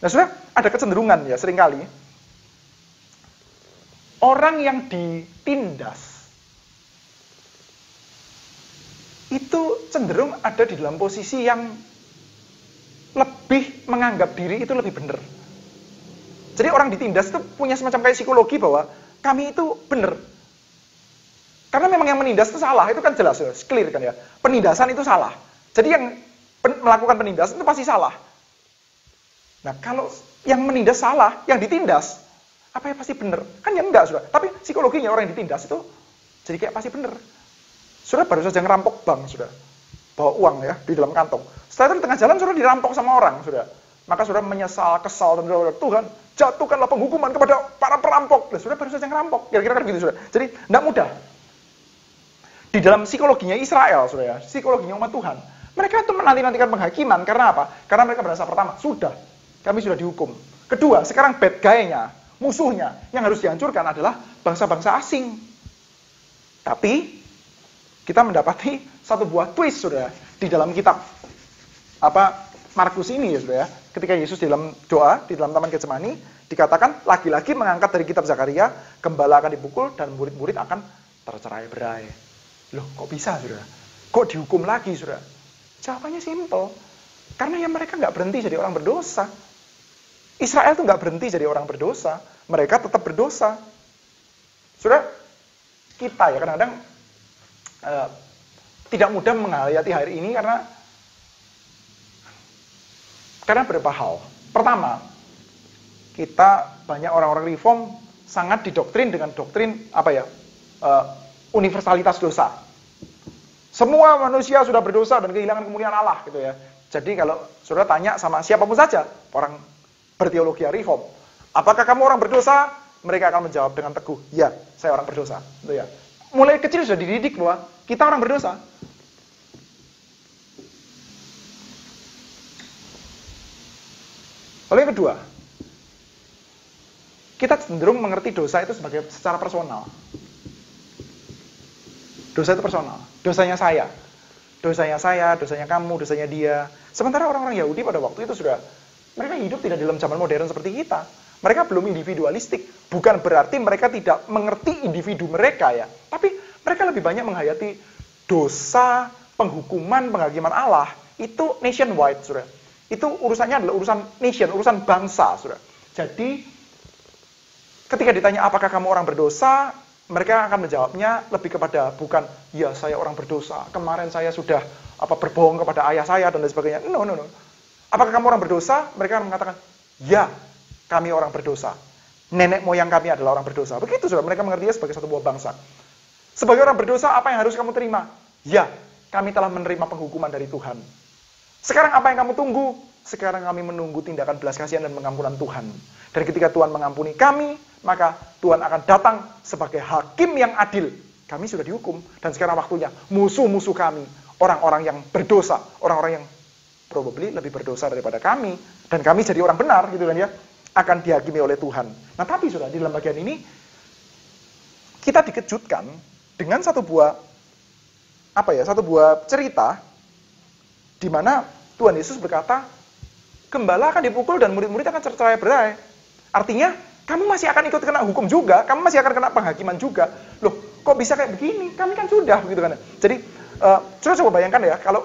S2: Nah, saudara, ada kecenderungan ya seringkali orang yang ditindas itu cenderung ada di dalam posisi yang lebih menganggap diri itu lebih benar. Jadi orang ditindas itu punya semacam kayak psikologi bahwa kami itu benar. Karena memang yang menindas itu salah, itu kan jelas, clear kan ya. Penindasan itu salah. Jadi yang melakukan penindasan itu pasti salah. Nah, kalau yang menindas salah, yang ditindas, apa ya pasti benar? Kan ya enggak, saudara. Tapi psikologinya orang yang ditindas itu jadi kayak pasti benar. Saudara baru saja ngerampok bank, saudara. Bawa uang ya di dalam kantong. Setelah itu di tengah jalan saudara dirampok sama orang, saudara. Maka saudara menyesal, kesal, dan saudara, Tuhan, jatuhkanlah penghukuman kepada para perampok. Nah, saudara baru saja ngerampok. Kira-kira kan gitu, saudara. Jadi enggak mudah. Di dalam psikologinya Israel, saudara, psikologinya umat Tuhan, mereka itu menanti-nantikan penghakiman. Karena apa? Karena mereka merasa pertama, kami sudah dihukum. Kedua, sekarang bad guy-nya, musuhnya, yang harus dihancurkan adalah bangsa-bangsa asing. Tapi, kita mendapati satu buah twist, saudara, di dalam kitab Markus ini, ya, saudara. Ketika Yesus di dalam doa, di dalam Taman Getsemani, dikatakan, lagi-lagi mengangkat dari kitab Zakaria, gembala akan dipukul, dan murid-murid akan tercerai-berai. Loh, kok bisa, saudara? Kok dihukum lagi, saudara? Jawabannya simple. Karena ya mereka nggak berhenti jadi orang berdosa. Israel tuh nggak berhenti jadi orang berdosa. Mereka tetap berdosa. Saudara, kita ya kadang-kadang tidak mudah menghayati hari ini karena beberapa hal. Pertama, kita banyak orang-orang reform sangat didoktrin dengan doktrin universalitas dosa. Semua manusia sudah berdosa dan kehilangan kemuliaan Allah gitu ya. Jadi kalau saudara tanya sama siapapun saja, orang berteologi reform, apakah kamu orang berdosa? Mereka akan menjawab dengan teguh, ya, saya orang berdosa. Gitu ya. Mulai kecil sudah dididik bahwa kita orang berdosa. Lalu yang kedua, kita cenderung mengerti dosa itu secara personal. Dosa itu personal. Dosanya saya, dosanya kamu, dosanya dia. Sementara orang-orang Yahudi pada waktu itu mereka hidup tidak dalam zaman modern seperti kita. Mereka belum individualistik. Bukan berarti mereka tidak mengerti individu mereka ya. Tapi mereka lebih banyak menghayati dosa, penghukuman, penghakiman Allah. Itu nationwide, saudara. Itu urusannya adalah urusan nation, urusan bangsa, saudara. Jadi, ketika ditanya apakah kamu orang berdosa, mereka akan menjawabnya lebih kepada bukan, ya saya orang berdosa, kemarin saya sudah berbohong kepada ayah saya dan lain sebagainya. No. Apakah kamu orang berdosa? Mereka akan mengatakan, ya, kami orang berdosa. Nenek moyang kami adalah orang berdosa. Begitu, saudara. Mereka mengertinya sebagai satu buah bangsa. Sebagai orang berdosa, apa yang harus kamu terima? Ya, kami telah menerima penghukuman dari Tuhan. Sekarang apa yang kamu tunggu? Sekarang kami menunggu tindakan belas kasihan dan pengampunan Tuhan. Dan ketika Tuhan mengampuni kami, maka Tuhan akan datang sebagai hakim yang adil. Kami sudah dihukum. Dan sekarang waktunya musuh-musuh kami, orang-orang yang berdosa, orang-orang yang probably lebih berdosa daripada kami, dan kami jadi orang benar gitu kan ya, akan dihakimi oleh Tuhan. Nah tapi saudara, di dalam bagian ini kita dikejutkan dengan satu buah cerita di mana Tuhan Yesus berkata, gembala akan dipukul dan murid-murid akan tercerai-berai. Artinya, kamu masih akan ikut kena hukum juga, kamu masih akan kena penghakiman juga. Loh, kok bisa kayak begini? Kami kan sudah, begitu kan. Jadi, saudara coba bayangkan ya, kalau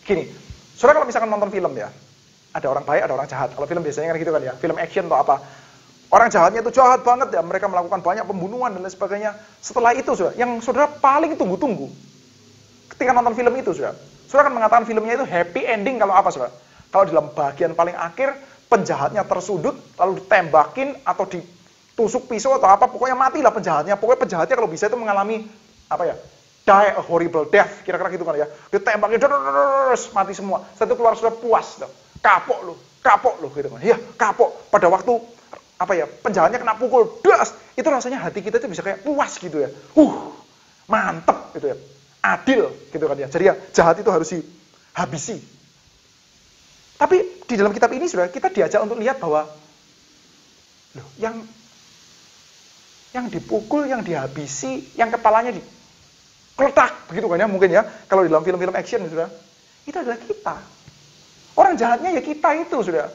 S2: gini, saudara kalau misalkan nonton film ya, ada orang baik, ada orang jahat. Kalau film biasanya kan gitu kan ya, film action atau apa. Orang jahatnya itu jahat banget ya, mereka melakukan banyak pembunuhan dan lain sebagainya. Setelah itu, saudara, yang saudara paling tunggu-tunggu, ketika nonton film itu, saudara akan mengatakan filmnya itu happy ending kalau apa, saudara? Kalau dalam bagian paling akhir, penjahatnya tersudut, lalu ditembakin, atau ditusuk pisau, atau apa, pokoknya matilah penjahatnya. Pokoknya penjahatnya kalau bisa itu mengalami, die a horrible death, kira-kira gitu kan ya. Ditembakin, mati semua. Setelah itu keluar sudah puas, kapok loh, gitu kan. Iya, kapok. Pada waktu, penjahatnya kena pukul, das, itu rasanya hati kita itu bisa kayak puas gitu ya. Mantep gitu ya. Adil gitu kan ya. Jadi ya jahat itu harus dihabisi. Tapi di dalam kitab ini saudara, kita diajak untuk lihat bahwa loh, yang dipukul, yang dihabisi, yang kepalanya dikeletak begitu kan ya, mungkin ya, kalau di dalam film-film action saudara, itu adalah kita. Orang jahatnya ya kita itu saudara.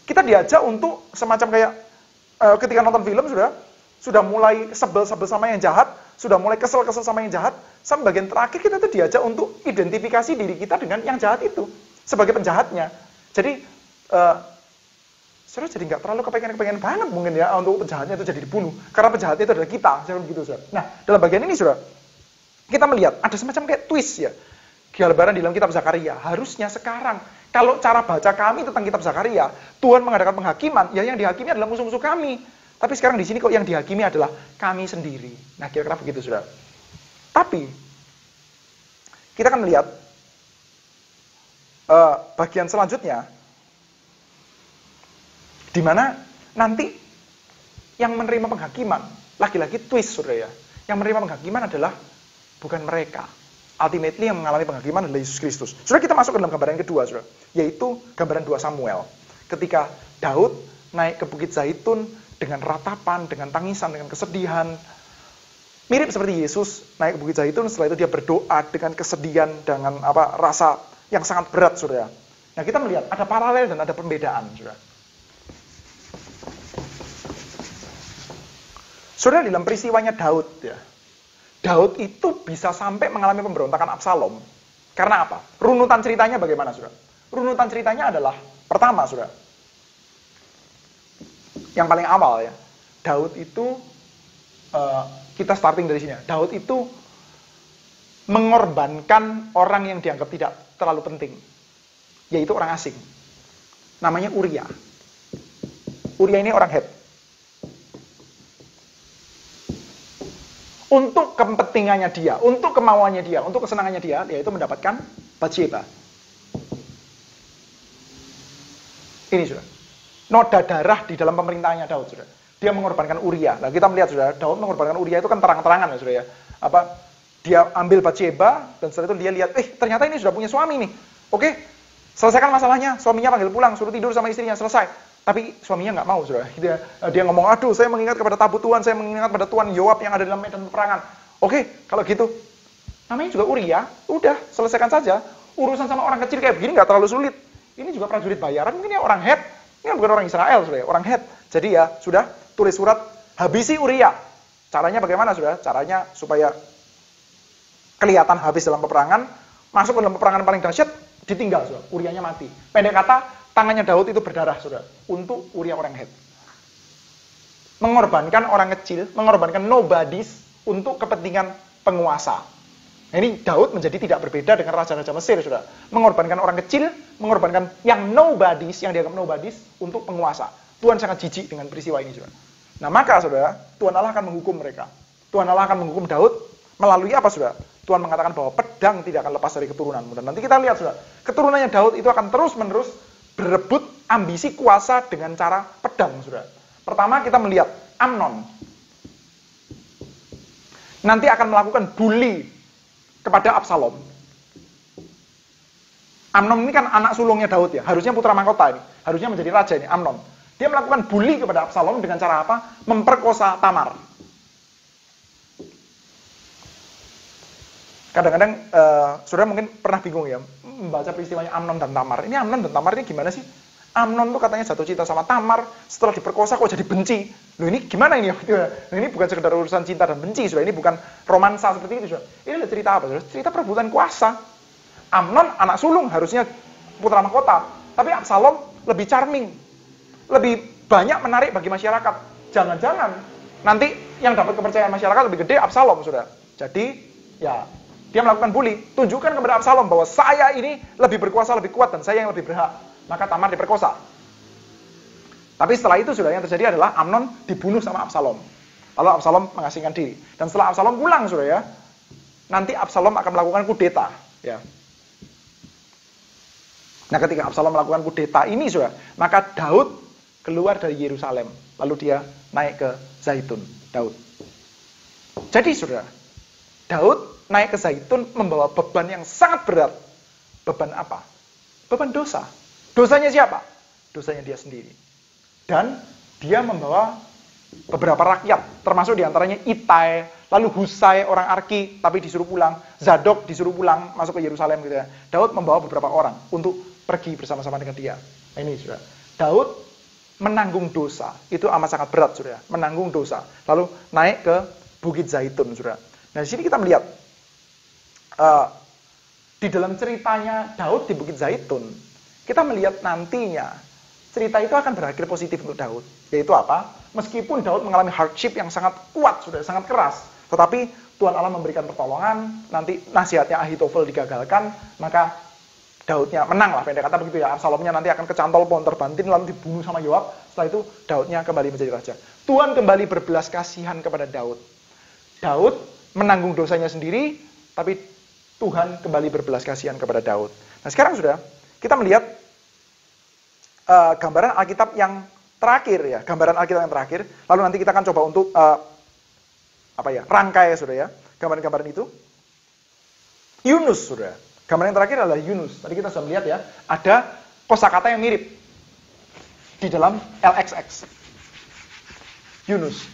S2: Kita diajak untuk semacam kayak ketika nonton film saudara, sudah mulai sebel-sebel sama yang jahat, sudah mulai kesel-kesel sama yang jahat, sampai bagian terakhir kita tuh diajak untuk identifikasi diri kita dengan yang jahat itu, sebagai penjahatnya. Jadi, saudara jadi nggak terlalu kepengen banget mungkin ya, untuk penjahatnya itu jadi dibunuh, karena penjahatnya itu adalah kita, begitu saudara. Nah, dalam bagian ini saudara, kita melihat ada semacam kayak twist ya, gambaran di dalam kitab Zakaria. Harusnya sekarang, kalau cara baca kami tentang kitab Zakaria, Tuhan mengadakan penghakiman, ya yang dihakimi adalah musuh-musuh kami. Tapi sekarang di sini kok yang dihakimi adalah kami sendiri. Nah, kira-kira begitu, saudara. Tapi kita akan melihat bagian selanjutnya, di mana nanti yang menerima penghakiman, lagi-lagi twist, saudara ya. Yang menerima penghakiman adalah bukan mereka. Ultimately yang mengalami penghakiman adalah Yesus Kristus. Saudara, kita masuk ke dalam gambaran kedua, saudara, yaitu gambaran 2 Samuel. Ketika Daud naik ke Bukit Zaitun dengan ratapan, dengan tangisan, dengan kesedihan. Mirip seperti Yesus naik ke Bukit Zaitun, setelah itu dia berdoa dengan kesedihan, dengan rasa yang sangat berat, saudara. Nah, kita melihat ada paralel dan ada pembedaan, saudara. Saudara, dalam peristiwanya Daud, ya, Daud itu bisa sampai mengalami pemberontakan Absalom. Karena apa? Runutan ceritanya bagaimana, saudara? Runutan ceritanya adalah, pertama, saudara, yang paling awal ya, Daud itu, kita starting dari sini ya, Daud itu mengorbankan orang yang dianggap tidak terlalu penting, yaitu orang asing, namanya Uria. Uria ini orang Het. Untuk kepentingannya dia, untuk kemauannya dia, untuk kesenangannya dia, yaitu mendapatkan Batsheba. Ini sudah noda darah di dalam pemerintahannya Daud, saudara. Dia mengorbankan Uria. Nah, kita melihat, saudara, Daud mengorbankan Uria itu kan terang-terangan ya, saudara ya. Dia ambil Batsheba, dan setelah itu dia lihat, ternyata ini sudah punya suami nih. Oke, selesaikan masalahnya, suaminya panggil pulang, suruh tidur sama istrinya, selesai. Tapi suaminya nggak mau, saudara. Dia ngomong, aduh, saya mengingat kepada tabut Tuhan, saya mengingat pada Tuhan Yoab yang ada dalam medan peperangan. Oke, kalau gitu, namanya juga Uria, udah, selesaikan saja. Urusan sama orang kecil kayak begini nggak terlalu sulit. Ini juga prajurit bayaran, mungkin ya orang Het. Ini bukan orang Israel, saudara, orang Het. Jadi ya, sudah, tulis surat, habisi Uria. Caranya bagaimana, saudara? Caranya supaya kelihatan habis dalam peperangan, masuk ke dalam peperangan paling dahsyat, ditinggal, saudara. Urianya mati. Pendek kata, tangannya Daud itu berdarah, saudara, untuk Uria orang Het. Mengorbankan orang kecil, mengorbankan nobodies untuk kepentingan penguasa. Nah, ini Daud menjadi tidak berbeda dengan raja-raja Mesir, saudara. Mengorbankan orang kecil, mengorbankan yang nobodies, yang dianggap nobodies, untuk penguasa. Tuhan sangat jijik dengan peristiwa ini, saudara. Nah, maka, saudara, Tuhan Allah akan menghukum mereka. Tuhan Allah akan menghukum Daud melalui apa, saudara? Tuhan mengatakan bahwa pedang tidak akan lepas dari keturunanmu. Dan nanti kita lihat, saudara, keturunannya Daud itu akan terus-menerus berebut ambisi kuasa dengan cara pedang, saudara. Pertama, kita melihat Amnon. Nanti akan melakukan bully kepada Absalom. Amnon ini kan anak sulungnya Daud ya, harusnya putra mahkota ini, harusnya menjadi raja ini, Amnon. Dia melakukan bully kepada Absalom dengan cara apa? Memperkosa Tamar. Kadang-kadang saudara mungkin pernah bingung ya, membaca peristiwanya Amnon dan Tamar. Ini Amnon dan Tamar ini gimana sih? Amnon tuh katanya jatuh cinta sama Tamar, setelah diperkosa kok jadi benci. Loh ini gimana ini? Loh, ini bukan sekedar urusan cinta dan benci, saudara. Ini bukan romansa seperti itu, saudara. Ini adalah cerita apa, saudara? Cerita perebutan kuasa. Amnon anak sulung, harusnya putra mahkota. Tapi Absalom lebih charming, lebih banyak menarik bagi masyarakat. Jangan-jangan nanti yang dapat kepercayaan masyarakat lebih gede Absalom, saudara. Jadi, ya dia melakukan bully. Tunjukkan kepada Absalom bahwa saya ini lebih berkuasa, lebih kuat, dan saya yang lebih berhak. Maka Tamar diperkosa. Tapi setelah itu sudah yang terjadi adalah Amnon dibunuh sama Absalom. Lalu Absalom mengasingkan diri. Dan setelah Absalom pulang sudah ya, nanti Absalom akan melakukan kudeta. Ya. Nah ketika Absalom melakukan kudeta ini sudah, maka Daud keluar dari Yerusalem. Lalu dia naik ke Zaitun. Daud. Jadi sudah, Daud naik ke Zaitun membawa beban yang sangat berat. Beban apa? Beban dosa. Dosanya siapa? Dosanya dia sendiri. Dan dia membawa beberapa rakyat, termasuk diantaranya Itai, lalu Husai orang Arki, tapi disuruh pulang. Zadok disuruh pulang, masuk ke Yerusalem gitu ya. Daud membawa beberapa orang untuk pergi bersama-sama dengan dia. Nah, ini sudah. Daud menanggung dosa. Itu amat sangat berat, sudah. Menanggung dosa. Lalu naik ke Bukit Zaitun, sudah. Nah, di sini kita melihat di dalam ceritanya Daud di Bukit Zaitun, kita melihat nantinya cerita itu akan berakhir positif untuk Daud. Yaitu apa? Meskipun Daud mengalami hardship yang sangat kuat, sudah sangat keras, tetapi Tuhan Allah memberikan pertolongan, nanti nasihatnya Ahitofel digagalkan, maka Daudnya menang lah, pendek kata begitu ya. Absalomnya nanti akan kecantol pohon terbantin, lalu dibunuh sama Yoab. Setelah itu Daudnya kembali menjadi raja. Tuhan kembali berbelas kasihan kepada Daud. Daud menanggung dosanya sendiri, tapi Tuhan kembali berbelas kasihan kepada Daud. Nah sekarang sudah, kita melihat gambaran Alkitab yang terakhir ya, gambaran Alkitab yang terakhir. Lalu nanti kita akan coba untuk rangkai sudah ya, gambaran-gambaran itu. Yunus sudah. Gambaran yang terakhir adalah Yunus. Tadi kita sudah melihat ya, ada kosakata yang mirip di dalam LXX. Yunus.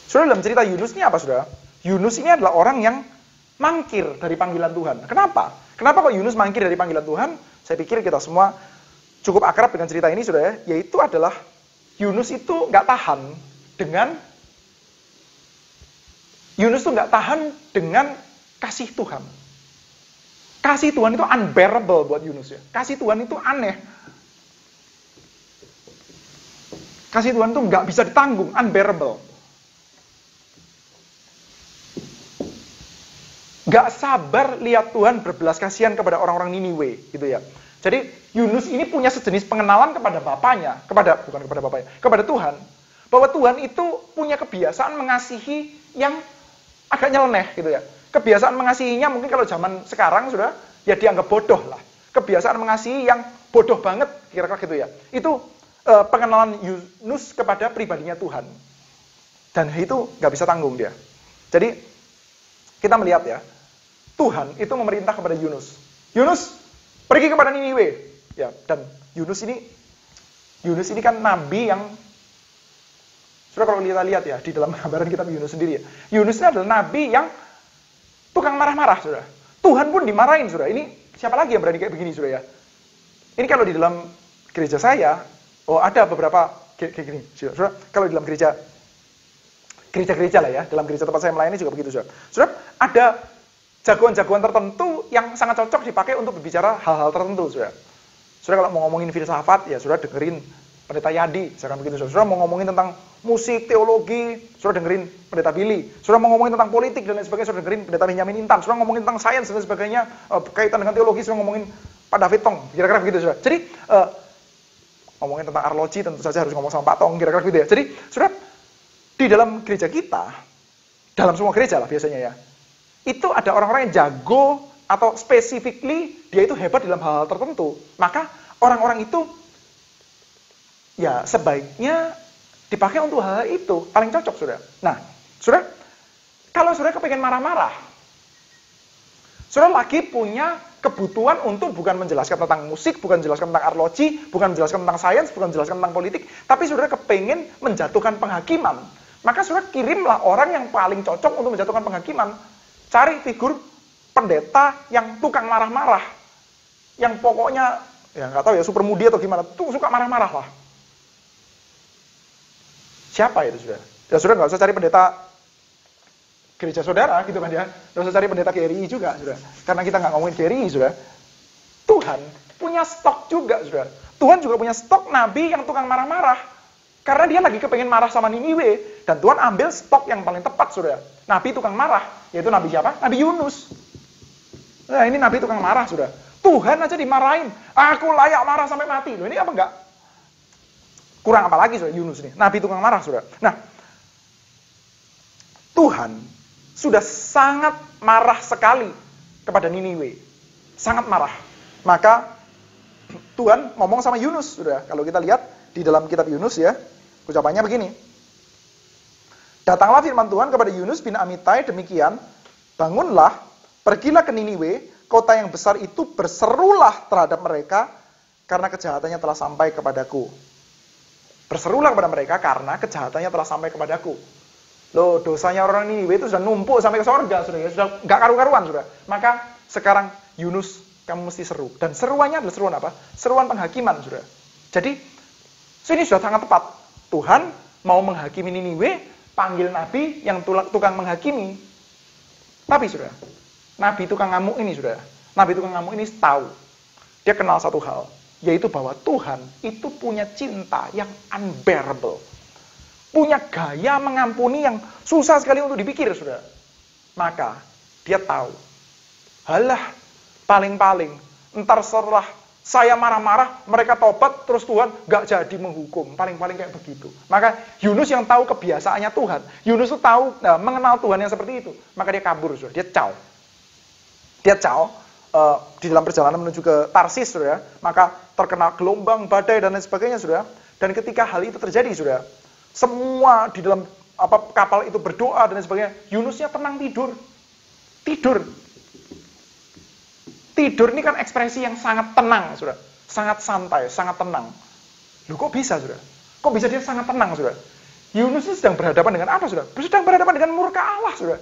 S2: Sudah dalam cerita Yunus ini apa sudah? Yunus ini adalah orang yang mangkir dari panggilan Tuhan. Kenapa? Kenapa kok Yunus mangkir dari panggilan Tuhan? Saya pikir kita semua cukup akrab dengan cerita ini sudah ya. Yaitu adalah Yunus itu nggak tahan dengan kasih Tuhan. Kasih Tuhan itu unbearable buat Yunus ya. Kasih Tuhan itu aneh. Kasih Tuhan itu nggak bisa ditanggung, unbearable. Nggak sabar lihat Tuhan berbelas kasihan kepada orang-orang Niniwe, gitu ya. Jadi Yunus ini punya sejenis pengenalan kepada bapaknya, kepada Tuhan, bahwa Tuhan itu punya kebiasaan mengasihi yang agak nyeleneh, gitu ya. Kebiasaan mengasihinya mungkin kalau zaman sekarang sudah ya dianggap bodoh lah. Kebiasaan mengasihi yang bodoh banget, kira-kira gitu ya. Itu pengenalan Yunus kepada pribadinya Tuhan, dan itu nggak bisa tanggung dia. Jadi kita melihat ya, Tuhan itu memerintah kepada Yunus. Yunus, pergi kepada Niniwe. Ya, dan Yunus ini kan nabi yang sudah kalau kita lihat ya di dalam gambaran kitab Yunus sendiri ya. Yunus ini adalah nabi yang tukang marah-marah, Saudara. Tuhan pun dimarahin, Saudara. Ini siapa lagi yang berani kayak begini, Saudara ya? Ini kalau di dalam gereja saya, ada beberapa kayak gini, Saudara. Kalau di dalam gereja-gereja lah ya, dalam gereja tempat saya melayani juga begitu, Saudara. Saudara, ada jagoan-jagoan tertentu yang sangat cocok dipakai untuk berbicara hal-hal tertentu, Saudara. Saudara kalau mau ngomongin filsafat, ya Saudara dengerin Pendeta Yadi, misalkan begitu. Saudara mau ngomongin tentang musik, teologi, Saudara dengerin Pendeta Billy. Saudara mau ngomongin tentang politik dan lain sebagainya, Saudara dengerin Pendeta Benjamin Intan. Saudara ngomongin tentang sains dan sebagainya, berkaitan dengan teologi, Saudara ngomongin Pak David Tong, kira-kira begitu, Saudara. Jadi, ngomongin tentang arloji, tentu saja harus ngomong sama Pak Tong, kira-kira begitu ya. Jadi, Saudara, di dalam gereja kita, dalam semua gereja lah biasanya ya, itu ada orang-orang yang jago atau specifically dia itu hebat dalam hal-hal tertentu. Maka orang-orang itu ya sebaiknya dipakai untuk hal-hal itu, paling cocok, Saudara. Nah, Saudara, Kalau saudara kepengen marah-marah, saudara lagi punya kebutuhan untuk bukan menjelaskan tentang musik, bukan menjelaskan tentang arloji, bukan menjelaskan tentang sains, bukan menjelaskan tentang politik, tapi saudara kepengen menjatuhkan penghakiman. Maka saudara kirimlah orang yang paling cocok untuk menjatuhkan penghakiman. Cari figur pendeta yang tukang marah-marah. Yang pokoknya, ya nggak tahu ya, super mudi atau gimana, tuh suka marah-marah lah. Siapa itu saudara? Ya saudara nggak usah cari pendeta gereja saudara gitu kan ya. Nggak usah cari pendeta GRI juga saudara. Karena kita nggak ngomongin GRI saudara. Tuhan punya stok juga saudara. Tuhan juga punya stok nabi yang tukang marah-marah. Karena dia lagi kepengen marah sama Niniwe. Dan Tuhan ambil stok yang paling tepat, saudara. Nabi tukang marah. Yaitu nabi siapa? Nabi Yunus. Nah, ini nabi tukang marah, saudara. Tuhan aja dimarahin. Aku layak marah sampai mati. Loh, ini apa enggak? Kurang apa lagi, saudara, Yunus ini? Nabi tukang marah, saudara. Nah, Tuhan sudah sangat marah sekali kepada Niniwe. Sangat marah. Maka, Tuhan ngomong sama Yunus, saudara. Kalau kita lihat di dalam kitab Yunus ya, ucapannya begini. Datanglah firman Tuhan kepada Yunus bin Amittai demikian, bangunlah, pergilah ke Niniwe, kota yang besar itu, berserulah terhadap mereka, karena kejahatannya telah sampai kepadaku. Berserulah kepada mereka, karena kejahatannya telah sampai kepadaku. Loh, dosanya orang Niniwe itu sudah numpuk sampai ke sorga, sudah nggak karu-karuan, sudah. Maka sekarang Yunus, kamu mesti seru. Dan seruannya adalah seruan apa? Seruan penghakiman, sudah. Jadi, ini sudah sangat tepat. Tuhan mau menghakimi Niniwe, panggil nabi yang tukang menghakimi. Tapi sudah, nabi tukang ngamuk ini sudah, nabi tukang ngamuk ini tahu. Dia kenal satu hal, yaitu bahwa Tuhan itu punya cinta yang unbearable. Punya gaya mengampuni yang susah sekali untuk dipikir, sudah. Maka, dia tahu. Halah, paling-paling, entar setelah saya marah-marah, mereka tobat, terus Tuhan gak jadi menghukum. Paling-paling kayak begitu. Maka Yunus yang tahu kebiasaannya Tuhan. Yunus itu tahu, mengenal Tuhan yang seperti itu. Maka dia kabur, saudara. Dia caw. Dia caw di dalam perjalanan menuju ke Tarsis, saudara. Maka terkena gelombang, badai, dan lain sebagainya, saudara. Dan ketika hal itu terjadi, saudara, semua di dalam kapal itu berdoa dan lain sebagainya. Yunusnya tenang tidur. Tidur. Tidur ini kan ekspresi yang sangat tenang, saudara. Sangat santai, sangat tenang. Loh, kok bisa, saudara? Kok bisa dia sangat tenang, saudara? Yunus ini sedang berhadapan dengan apa, saudara? Sedang berhadapan dengan murka Allah, saudara.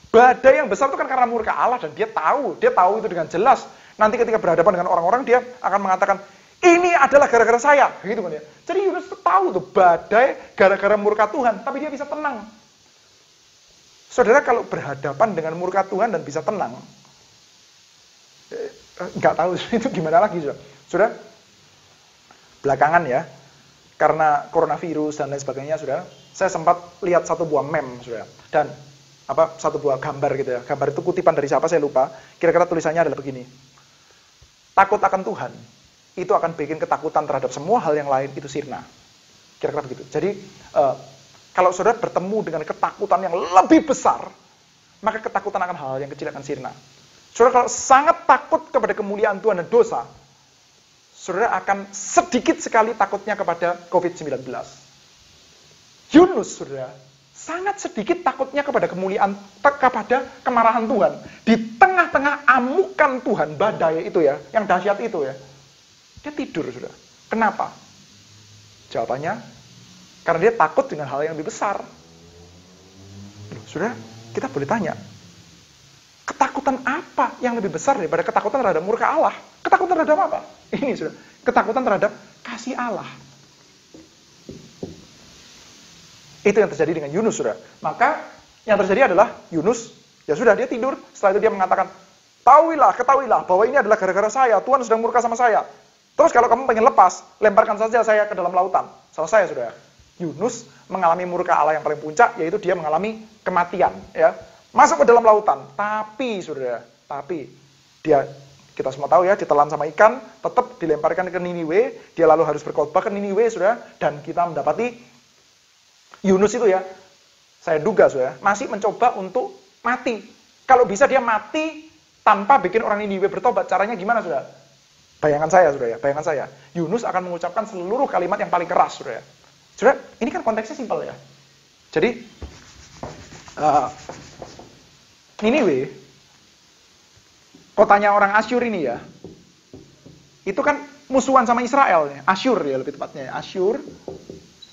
S2: Badai yang besar itu kan karena murka Allah, dan dia tahu itu dengan jelas. Nanti ketika berhadapan dengan orang-orang, dia akan mengatakan, ini adalah gara-gara saya, gitu kan ya. Jadi Yunus itu tahu tuh, badai gara-gara murka Tuhan, tapi dia bisa tenang. Saudara, kalau berhadapan dengan murka Tuhan dan bisa tenang, nggak tahu itu gimana lagi, saudara. Saudara, belakangan ya, karena coronavirus dan lain sebagainya, saudara, saya sempat lihat satu buah meme, saudara, dan satu buah gambar gitu ya. Gambar itu kutipan dari siapa saya lupa. Kira-kira tulisannya adalah begini: takut akan Tuhan itu akan bikin ketakutan terhadap semua hal yang lain itu sirna. Kira-kira begitu. Jadi kalau saudara bertemu dengan ketakutan yang lebih besar, maka ketakutan akan hal yang kecil akan sirna. Saudara kalau sangat takut kepada kemuliaan Tuhan dan dosa, saudara akan sedikit sekali takutnya kepada COVID-19. Yunus, saudara, sangat sedikit takutnya kepada kemuliaan, kepada kemarahan Tuhan. Di tengah-tengah amukan Tuhan, badai itu ya, yang dahsyat itu ya, dia tidur, saudara. Kenapa? Jawabannya, karena dia takut dengan hal yang lebih besar. Saudara, kita boleh tanya, ketakutan apa yang lebih besar daripada ketakutan terhadap murka Allah? Ketakutan terhadap apa? Ini, saudara, ketakutan terhadap kasih Allah. Itu yang terjadi dengan Yunus, saudara. Maka yang terjadi adalah Yunus, ya sudah, dia tidur. Setelah itu dia mengatakan, ketahuilah bahwa ini adalah gara-gara saya. Tuhan sedang murka sama saya. Terus kalau kamu pengen lepas, lemparkan saja saya ke dalam lautan. Selesai, saudara. Yunus mengalami murka Allah yang paling puncak, yaitu dia mengalami kematian. Ya, masuk ke dalam lautan. Tapi, saudara, kita semua tahu ya, ditelan sama ikan, tetap dilemparkan ke Niniwe. Dia lalu harus berkhotbah ke Niniwe, saudara. Dan kita mendapati Yunus itu ya, saya duga, saudara, masih mencoba untuk mati. Kalau bisa dia mati tanpa bikin orang Niniwe bertobat. Caranya gimana, saudara? Bayangan saya, saudara, bayangan saya. Yunus akan mengucapkan seluruh kalimat yang paling keras, saudara. Saudara, ini kan konteksnya simpel ya. Jadi, Niniwe, kotanya orang Asyur ini ya, itu kan musuhan sama Israel, Asyur ya lebih tepatnya, Asyur.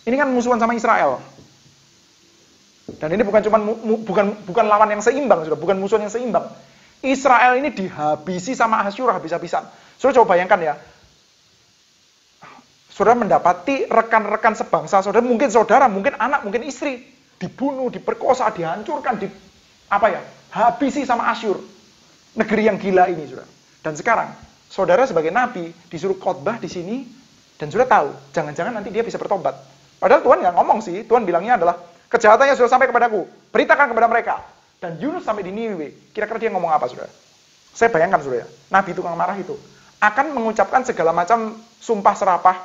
S2: Ini kan musuhan sama Israel. Dan ini bukan bukan lawan yang seimbang, sudah bukan musuh yang seimbang. Israel ini dihabisi sama Asyur habis-habisan. Saudara coba bayangkan ya. Saudara mendapati rekan-rekan sebangsa, saudara, mungkin anak, mungkin istri dibunuh, diperkosa, dihancurkan, habisi sama Asyur. Negeri yang gila ini, saudara. Dan sekarang saudara sebagai nabi disuruh khotbah di sini dan saudara tahu, jangan-jangan nanti dia bisa bertobat. Padahal Tuhan nggak ngomong sih, Tuhan bilangnya adalah kejahatannya sudah sampai kepadaku, beritakan kepada mereka. Dan Yunus sampai di Niniwe, kira-kira dia ngomong apa, saudara? Saya bayangkan, saudara, nabi tukang marah itu akan mengucapkan segala macam sumpah serapah.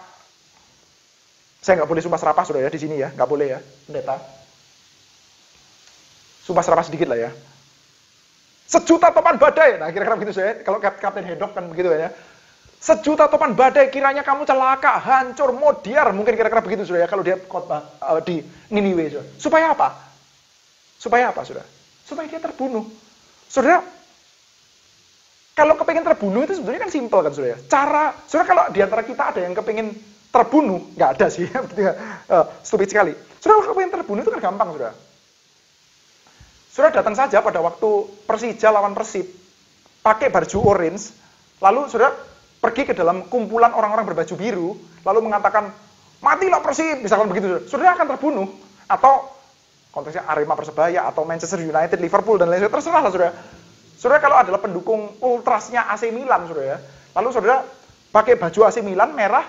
S2: Saya nggak boleh sumpah serapah, saudara, di sini ya, nggak boleh ya, pendeta. Sumpah serapah sedikit lah ya. Sejuta topan badai, nah kira-kira begitu saya. Kalau Kapten Haddock kan begitu ya. Sejuta topan badai, kiranya kamu celaka, hancur, modiar. Mungkin kira-kira begitu, saudara, ya, kalau dia khotbah di Niniwe, saudara. Supaya apa? Supaya apa, saudara? Supaya dia terbunuh. Saudara, kalau kepengen terbunuh itu sebenarnya kan simpel kan, saudara. Saudara, kalau di antara kita ada yang kepengen terbunuh, nggak ada sih, stupid sekali. Saudara, kalau kepengen terbunuh itu kan gampang, saudara. Saudara datang saja pada waktu Persija lawan Persib, pakai baju orange, lalu saudara pergi ke dalam kumpulan orang-orang berbaju biru, lalu mengatakan, matilah Persib, misalkan begitu, saudara akan terbunuh. Atau konteksnya Arema Persebaya, atau Manchester United, Liverpool, dan lain-lain, terserah lah, saudara. Saudara kalau adalah pendukung ultrasnya AC Milan, saudara, lalu saudara pakai baju AC Milan merah,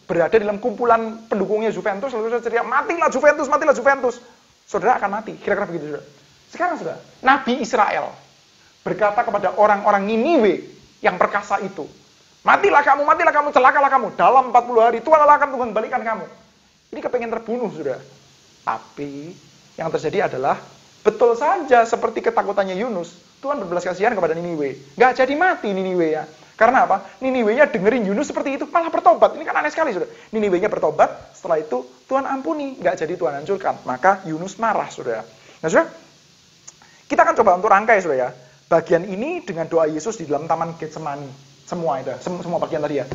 S2: berada dalam kumpulan pendukungnya Juventus, lalu saudara teriak, matilah Juventus, matilah Juventus. Saudara akan mati, kira-kira begitu, saudara. Sekarang saudara, Nabi Israel berkata kepada orang-orang Niniwe yang perkasa itu, matilah kamu, celakalah kamu, dalam 40 hari Tuhan Allah akan mengembalikan kamu. Ini kepengen terbunuh, saudara. Tapi yang terjadi adalah, betul saja seperti ketakutannya Yunus, Tuhan berbelas kasihan kepada Niniwe. Nggak jadi mati Niniwe ya. Karena apa? Niniwe-nya dengerin Yunus seperti itu, malah bertobat. Ini kan aneh sekali, saudara. Niniwe-nya bertobat, setelah itu Tuhan ampuni, nggak jadi Tuhan hancurkan. Maka Yunus marah, saudara. Nah, saudara, kita akan coba untuk rangkai, saudara ya. Bagian ini dengan doa Yesus di dalam Taman Getsemani. Semua itu, semua bagian tadi ya.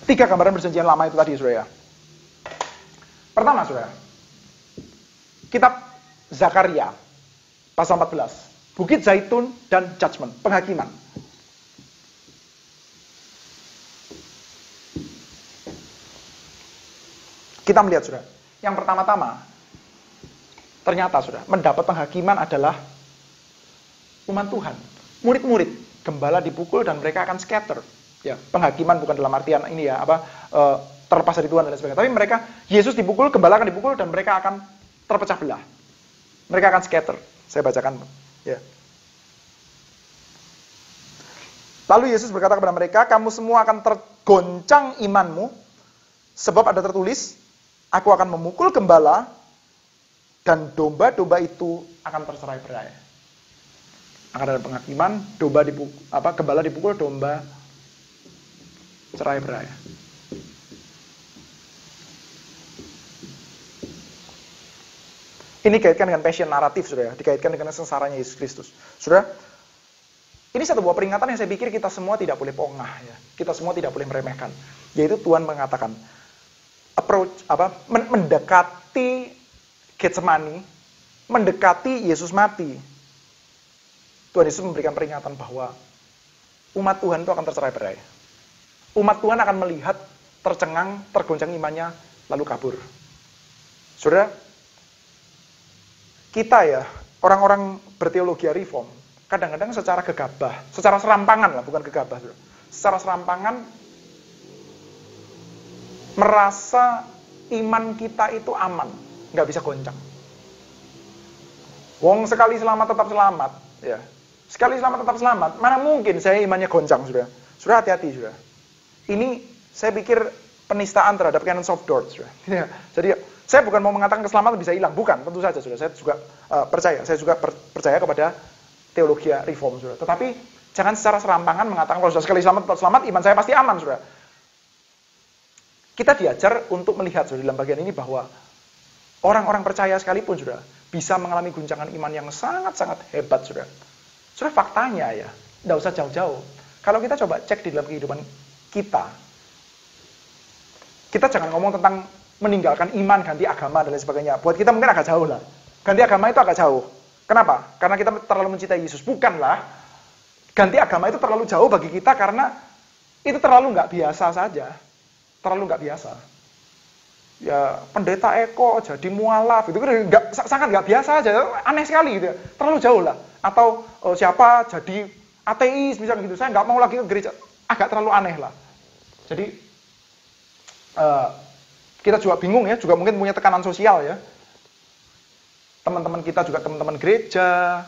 S2: 3 gambaran perjanjian lama itu tadi, saudara ya. Pertama, saudara. Kitab Zakaria, pasal 14. Bukit Zaitun dan Judgment, penghakiman. Kita melihat, saudara. Yang pertama-tama, ternyata, saudara, mendapat penghakiman adalah umat Tuhan. Murid-murid, gembala dipukul dan mereka akan scatter. Ya, penghakiman bukan dalam artian ini ya, terlepas dari Tuhan dan sebagainya. Tapi mereka, Yesus dipukul, gembala akan dipukul dan mereka akan terpecah belah. Mereka akan scatter. Saya bacakan. Ya. Lalu Yesus berkata kepada mereka, kamu semua akan tergoncang imanmu, sebab ada tertulis, aku akan memukul gembala, dan domba-domba itu akan tercerai-berai. Akan ada penghakiman, gembala dipukul, domba cerai-berai. Ini dikaitkan dengan passion naratif, saudara. Dikaitkan dengan sengsaranya Yesus Kristus. Saudara, ini satu buah peringatan yang saya pikir kita semua tidak boleh pongah, ya. Kita semua tidak boleh meremehkan. Yaitu Tuhan mengatakan, mendekati Getsemani, mendekati Yesus mati. Tuhan Yesus memberikan peringatan bahwa umat Tuhan itu akan tercerai-berai. Umat Tuhan akan melihat tercengang, tergoncang imannya, lalu kabur. Saudara, kita ya, orang-orang berteologi reform, kadang-kadang secara gegabah, secara serampangan lah, bukan gegabah, saudara. Secara serampangan, merasa iman kita itu aman, nggak bisa goncang. Wong sekali selamat tetap selamat, ya. Sekali selamat tetap selamat. Mana mungkin saya imannya goncang, saudara. Saudara hati-hati, saudara. Ini saya pikir penistaan terhadap canon of Dort, saudara. Ya. Jadi saya bukan mau mengatakan keselamatan bisa hilang, bukan. Tentu saja, saudara. Saya juga percaya kepada teologi reform, saudara. Tetapi jangan secara serampangan mengatakan kalau sudah sekali selamat tetap selamat, iman saya pasti aman, saudara. Kita diajar untuk melihat, saudara, dalam bagian ini bahwa orang-orang percaya sekalipun, saudara, bisa mengalami guncangan iman yang sangat-sangat hebat, saudara. Saudara, faktanya ya, tidak usah jauh-jauh. Kalau kita coba cek di dalam kehidupan kita jangan ngomong tentang meninggalkan iman, ganti agama, dan lain sebagainya. Buat kita mungkin agak jauh lah. Ganti agama itu agak jauh. Kenapa? Karena kita terlalu mencintai Yesus. Bukanlah. Ganti agama itu terlalu jauh bagi kita karena itu terlalu nggak biasa saja. Terlalu nggak biasa. Ya, pendeta Eko jadi mualaf, itu kan sangat nggak biasa aja, aneh sekali gitu ya. Terlalu jauh lah. Atau siapa jadi ateis misalnya gitu, saya nggak mau lagi ke gereja. Agak terlalu aneh lah. Jadi, kita juga bingung ya, juga mungkin punya tekanan sosial ya. Teman-teman kita juga teman-teman gereja,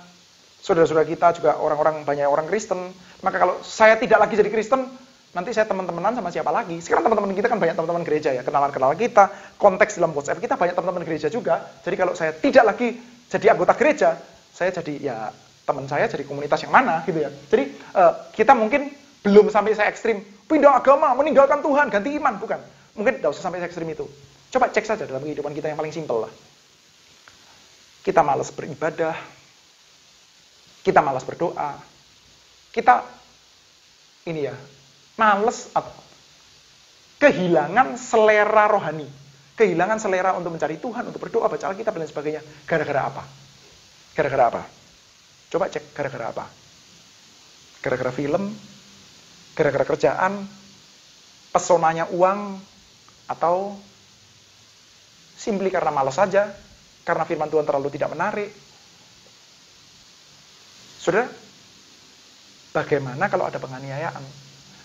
S2: saudara-saudara kita juga banyak orang Kristen. Maka kalau saya tidak lagi jadi Kristen, nanti saya teman-temanan sama siapa lagi? Sekarang teman-teman kita kan banyak teman-teman gereja ya, kenalan-kenalan kita, konteks dalam WhatsApp kita banyak teman-teman gereja juga. Jadi kalau saya tidak lagi jadi anggota gereja, saya jadi ya teman saya jadi komunitas yang mana gitu ya. Jadi kita mungkin belum sampai saya ekstrim, pindah agama, meninggalkan Tuhan, ganti iman, bukan. Mungkin tidak usah sampai ekstrim itu. Coba cek saja dalam kehidupan kita yang paling simpel lah. Kita malas beribadah, kita malas berdoa, kita ini ya, males atau kehilangan selera rohani, kehilangan selera untuk mencari Tuhan, untuk berdoa, baca Alkitab dan lain sebagainya. Gara-gara apa? Gara-gara apa? Coba cek gara-gara apa? Gara-gara film, gara-gara kerjaan, pesonanya uang, atau simply karena malas saja, karena firman Tuhan terlalu tidak menarik. Saudara, bagaimana kalau ada penganiayaan?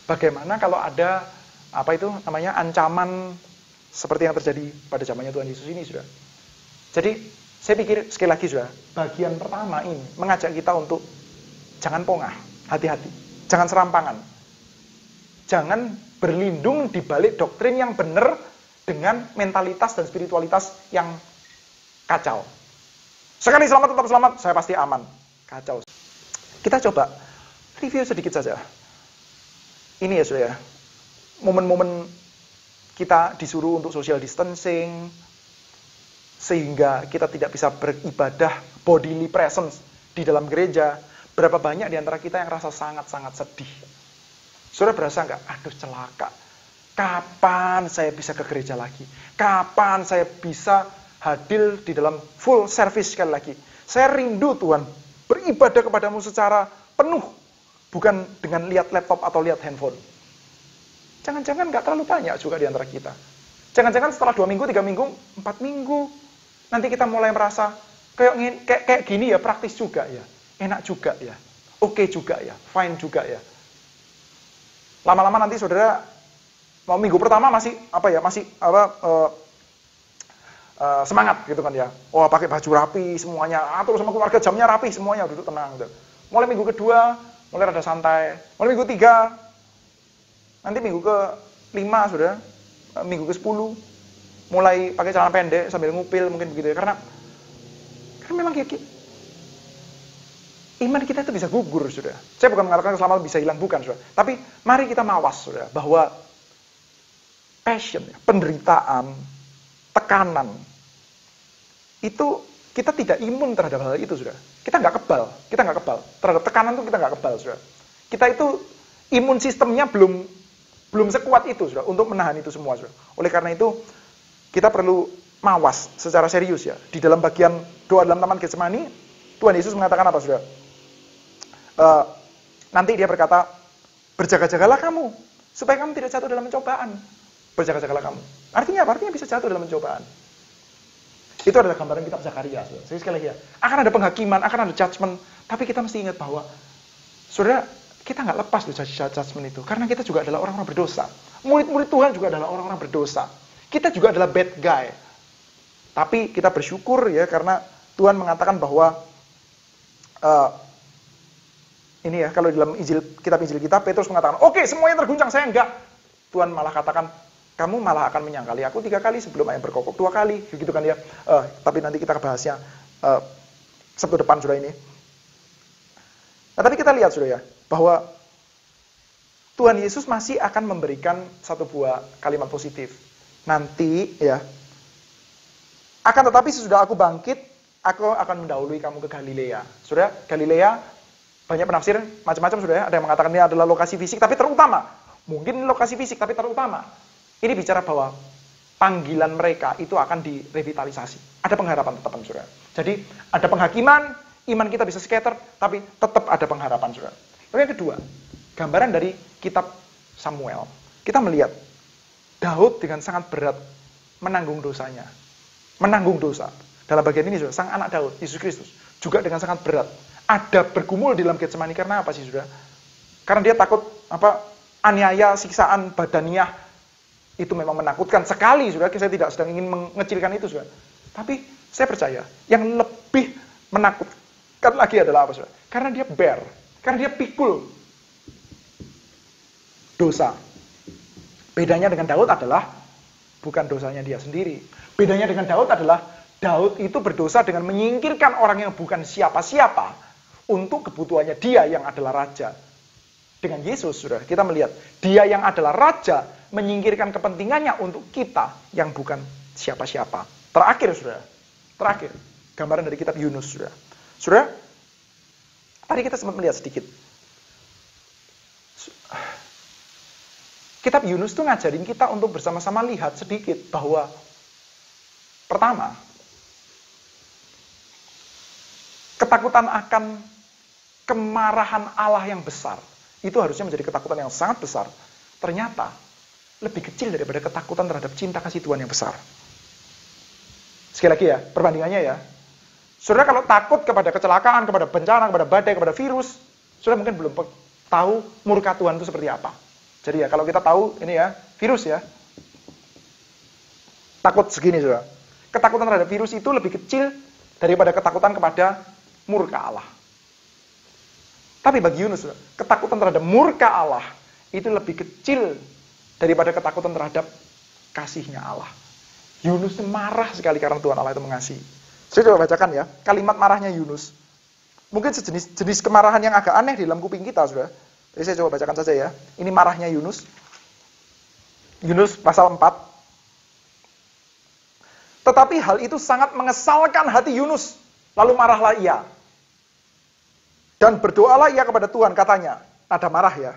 S2: Bagaimana kalau ada ancaman seperti yang terjadi pada zamannya Tuhan Yesus ini, saudara? Jadi, saya pikir sekali lagi, saudara, bagian pertama ini mengajak kita untuk jangan pongah, hati-hati, jangan serampangan, jangan berlindung di balik doktrin yang benar dengan mentalitas dan spiritualitas yang kacau. Sekali selamat tetap selamat, saya pasti aman. Kacau. Kita coba review sedikit saja. Ini ya saudara, momen-momen kita disuruh untuk social distancing, sehingga kita tidak bisa beribadah bodily presence di dalam gereja. Berapa banyak di antara kita yang rasa sangat-sangat sedih. Saudara berasa nggak? Aduh celaka. Kapan saya bisa ke gereja lagi? Kapan saya bisa hadir di dalam full service sekali lagi? Saya rindu Tuhan, beribadah kepadamu secara penuh. Bukan dengan lihat laptop atau lihat handphone. Jangan-jangan nggak terlalu banyak juga di antara kita. Jangan-jangan setelah 2 minggu, 3 minggu, 4 minggu, nanti kita mulai merasa kayak gini ya, praktis juga ya, enak juga ya, oke juga ya, fine juga ya. Lama-lama nanti saudara, minggu pertama masih semangat gitu kan ya. Oh pakai baju rapi semuanya, atur sama keluarga jamnya rapi semuanya, duduk tenang gitu. Mulai minggu kedua mulai rada santai. Mulai minggu 3, nanti minggu ke-5 sudah, minggu ke-10 mulai pakai celana pendek sambil ngupil mungkin begitu ya. Karena memang iman kita itu bisa gugur sudah. Saya bukan mengatakan keselamatan bisa hilang, bukan sudah. Tapi mari kita mawas sudah bahwa passion, penderitaan, tekanan itu kita tidak imun terhadap hal itu sudah. Kita nggak kebal terhadap tekanan itu, kita nggak kebal sudah. Kita itu imun sistemnya belum sekuat itu sudah untuk menahan itu semua sudah. Oleh karena itu kita perlu mawas secara serius ya. Di dalam bagian doa dalam Taman Getsemani, Tuhan Yesus mengatakan apa sudah? Nanti dia berkata, berjaga-jagalah kamu supaya kamu tidak jatuh dalam pencobaan. Berjaga-jagalah kamu. Artinya apa? Artinya bisa jatuh dalam pencobaan. Itu adalah gambaran kitab Zakaria. Jadi sekali lagi ya, akan ada penghakiman, akan ada judgment, tapi kita mesti ingat bahwa saudara, kita nggak lepas dari judgment itu, karena kita juga adalah orang-orang berdosa. Murid-murid Tuhan juga adalah orang-orang berdosa. Kita juga adalah bad guy. Tapi kita bersyukur ya, karena Tuhan mengatakan bahwa ini ya, kalau dalam kitab Injil kita, Petrus mengatakan, oke, semuanya terguncang, saya enggak. Tuhan malah katakan, kamu malah akan menyangkali aku 3 kali sebelum ayam berkokok 2 kali, gitu kan ya. Tapi nanti kita bahasnya Sabtu depan sudah ini. Nah, tapi kita lihat sudah ya, bahwa Tuhan Yesus masih akan memberikan satu buah kalimat positif. Nanti ya, akan tetapi sesudah aku bangkit, aku akan mendahului kamu ke Galilea. Saudara, Galilea banyak penafsir macam-macam, saudara. Ada yang mengatakan ini adalah lokasi fisik, tapi terutama. Mungkin lokasi fisik, tapi terutama. Ini bicara bahwa panggilan mereka itu akan direvitalisasi. Ada pengharapan tetap, saudara. Jadi, ada penghakiman, iman kita bisa scatter, tapi tetap ada pengharapan, saudara. Lalu yang kedua, gambaran dari kitab Samuel. Kita melihat Daud dengan sangat berat menanggung dosanya. Menanggung dosa. Dalam bagian ini, saudara, sang anak Daud, Yesus Kristus, juga dengan sangat berat. Ada bergumul di dalam Getsemani karena apa sih, saudara? Karena dia takut aniaya, siksaan badaniah itu memang menakutkan sekali, saudara. Saya tidak sedang ingin mengecilkan itu, saudara. Tapi saya percaya yang lebih menakutkan lagi adalah apa, saudara? Karena dia karena dia pikul dosa. Bedanya dengan Daud adalah bukan dosanya dia sendiri. Bedanya dengan Daud adalah Daud itu berdosa dengan menyingkirkan orang yang bukan siapa-siapa untuk kebutuhannya dia yang adalah raja. Dengan Yesus, saudara, kita melihat dia yang adalah raja menyingkirkan kepentingannya untuk kita yang bukan siapa-siapa. Terakhir, saudara, gambaran dari kitab Yunus, saudara. Saudara, tadi kita sempat melihat sedikit. Kitab Yunus tuh ngajarin kita untuk bersama-sama lihat sedikit bahwa pertama, ketakutan akan kemarahan Allah yang besar itu harusnya menjadi ketakutan yang sangat besar. Ternyata lebih kecil daripada ketakutan terhadap cinta kasih Tuhan yang besar. Sekali lagi ya, perbandingannya ya. Saudara kalau takut kepada kecelakaan, kepada bencana, kepada badai, kepada virus, saudara mungkin belum tahu murka Tuhan itu seperti apa. Jadi ya, kalau kita tahu ini ya, virus ya. Takut segini, saudara. Ketakutan terhadap virus itu lebih kecil daripada ketakutan kepada murka Allah. Tapi bagi Yunus, saudara, ketakutan terhadap murka Allah itu lebih kecil daripada ketakutan terhadap kasihnya Allah. Yunus marah sekali karena Tuhan Allah itu mengasihi. Saya coba bacakan ya, kalimat marahnya Yunus. Mungkin sejenis kemarahan yang agak aneh di dalam kuping kita, saudara. Jadi saya coba bacakan saja ya. Ini marahnya Yunus. Yunus pasal 4. Tetapi hal itu sangat mengesalkan hati Yunus. Lalu marahlah ia. Dan berdoalah ia kepada Tuhan, katanya. Ada marah ya.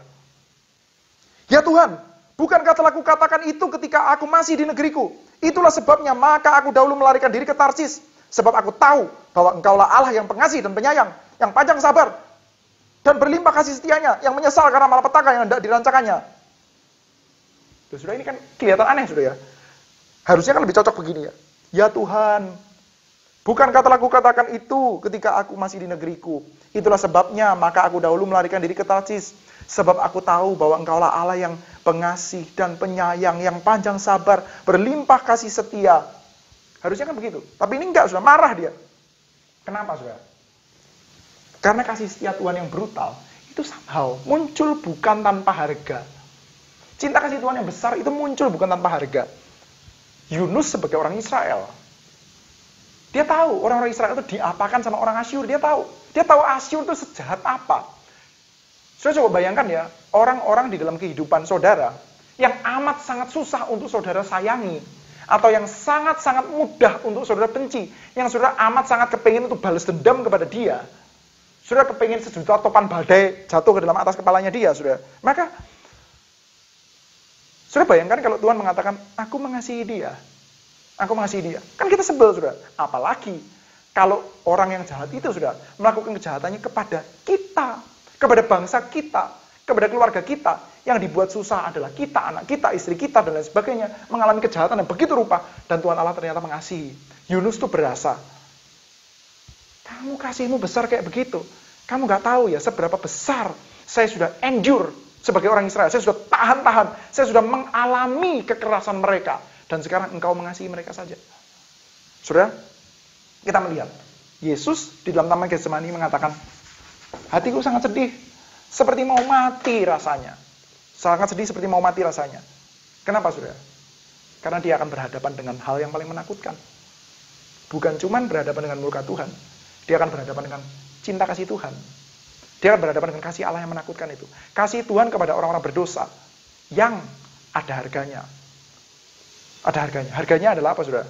S2: Ya Tuhan, bukankah telah kukatakan itu ketika aku masih di negeriku? Itulah sebabnya maka aku dahulu melarikan diri ke Tarsis. Sebab aku tahu bahwa engkaulah Allah yang pengasih dan penyayang, yang panjang sabar, dan berlimpah kasih setianya, yang menyesal karena malapetaka yang hendak dirancakannya. Sudah ini kan kelihatan aneh, sudah ya. Harusnya kan lebih cocok begini ya. Ya Tuhan, bukankah telah kukatakan itu ketika aku masih di negeriku? Itulah sebabnya maka aku dahulu melarikan diri ke Tarsis. Sebab aku tahu bahwa engkaulah Allah yang pengasih dan penyayang, yang panjang sabar, berlimpah kasih setia. Harusnya kan begitu. Tapi ini enggak, sudah marah dia. Kenapa, saudara? Karena kasih setia Tuhan yang brutal, itu somehow muncul bukan tanpa harga. Cinta kasih Tuhan yang besar itu muncul bukan tanpa harga. Yunus sebagai orang Israel, dia tahu orang-orang Israel itu diapakan sama orang Asyur, dia tahu. Dia tahu Asyur itu sejahat apa. Saudara coba bayangkan ya, orang-orang di dalam kehidupan saudara, yang amat sangat susah untuk saudara sayangi, atau yang sangat-sangat mudah untuk saudara benci, yang saudara amat sangat kepingin untuk balas dendam kepada dia, saudara kepingin sejuta topan badai jatuh ke dalam atas kepalanya dia, saudara. Maka, saudara bayangkan kalau Tuhan mengatakan, aku mengasihi dia. Aku mengasihi dia. Kan kita sebel, saudara. Apalagi kalau orang yang jahat itu, saudara, melakukan kejahatannya kepada kita, kepada bangsa kita, kepada keluarga kita. Yang dibuat susah adalah kita, anak kita, istri kita, dan lain sebagainya. Mengalami kejahatan yang begitu rupa. Dan Tuhan Allah ternyata mengasihi. Yunus tuh berasa, kamu kasihmu besar kayak begitu. Kamu gak tahu ya seberapa besar saya sudah endure sebagai orang Israel. Saya sudah tahan-tahan. Saya sudah mengalami kekerasan mereka. Dan sekarang engkau mengasihi mereka saja. Saudara, kita melihat. Yesus di dalam Taman Getsemani mengatakan, hatiku sangat sedih. Seperti mau mati rasanya. Sangat sedih seperti mau mati rasanya. Kenapa, saudara? Karena dia akan berhadapan dengan hal yang paling menakutkan. Bukan cuma berhadapan dengan murka Tuhan. Dia akan berhadapan dengan cinta kasih Tuhan. Dia akan berhadapan dengan kasih Allah yang menakutkan itu. Kasih Tuhan kepada orang-orang berdosa. Yang ada harganya. Ada harganya. Harganya adalah apa, saudara?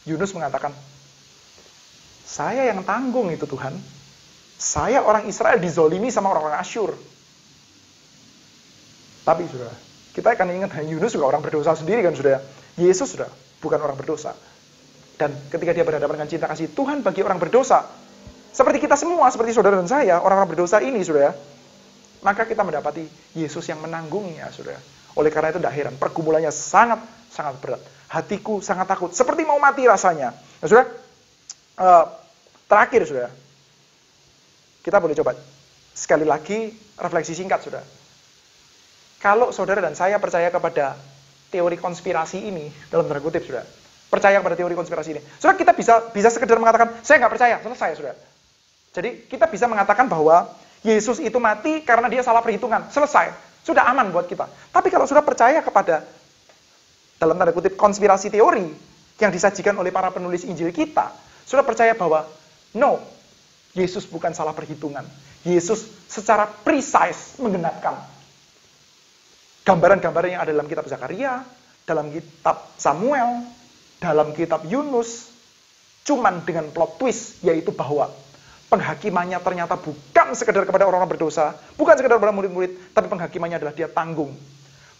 S2: Yunus mengatakan, Saya yang tanggung itu Tuhan. Saya orang Israel dizolimi sama orang-orang Asyur. Tapi saudara, kita akan ingat Yunus juga orang berdosa sendiri kan saudara. Yesus sudah bukan orang berdosa. Dan ketika dia berhadapan dengan cinta kasih Tuhan bagi orang berdosa, seperti kita semua, seperti saudara dan saya, orang-orang berdosa ini saudara, maka kita mendapati Yesus yang menanggungnya saudara. Oleh karena itu tidak heran, pergumulannya sangat berat. Hatiku sangat takut, seperti mau mati rasanya. Nah, saudara, terakhir saudara, kita boleh coba sekali lagi refleksi singkat saudara. Kalau saudara dan saya percaya kepada teori konspirasi ini, dalam tanda kutip saudara, percaya kepada teori konspirasi ini, saudara, kita bisa sekedar mengatakan, saya nggak percaya, selesai saudara. Jadi kita bisa mengatakan bahwa Yesus itu mati karena dia salah perhitungan, selesai, sudah aman buat kita. Tapi kalau sudah percaya kepada, dalam tanda kutip, konspirasi teori yang disajikan oleh para penulis Injil kita, sudah percaya bahwa, no, Yesus bukan salah perhitungan. Yesus secara precise menggenapkan gambaran-gambaran yang ada dalam kitab Zakaria, dalam kitab Samuel, dalam kitab Yunus, cuman dengan plot twist, yaitu bahwa penghakimannya ternyata bukan sekedar kepada orang-orang berdosa, bukan sekedar kepada murid-murid, tapi penghakimannya adalah dia tanggung.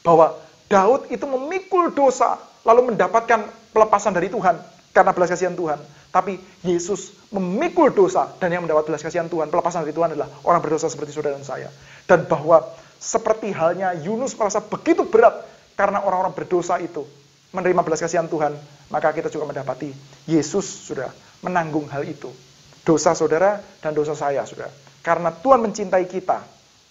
S2: Bahwa Daud itu memikul dosa, lalu mendapatkan pelepasan dari Tuhan, karena belas kasihan Tuhan. Tapi Yesus memikul dosa, dan yang mendapat belas kasihan Tuhan, pelepasan dari Tuhan adalah orang berdosa seperti saudara dan saya. Dan bahwa seperti halnya Yunus merasa begitu berat, karena orang-orang berdosa itu menerima belas kasihan Tuhan, maka kita juga mendapati Yesus sudah menanggung hal itu. Dosa saudara dan dosa saya, saudara. Karena Tuhan mencintai kita.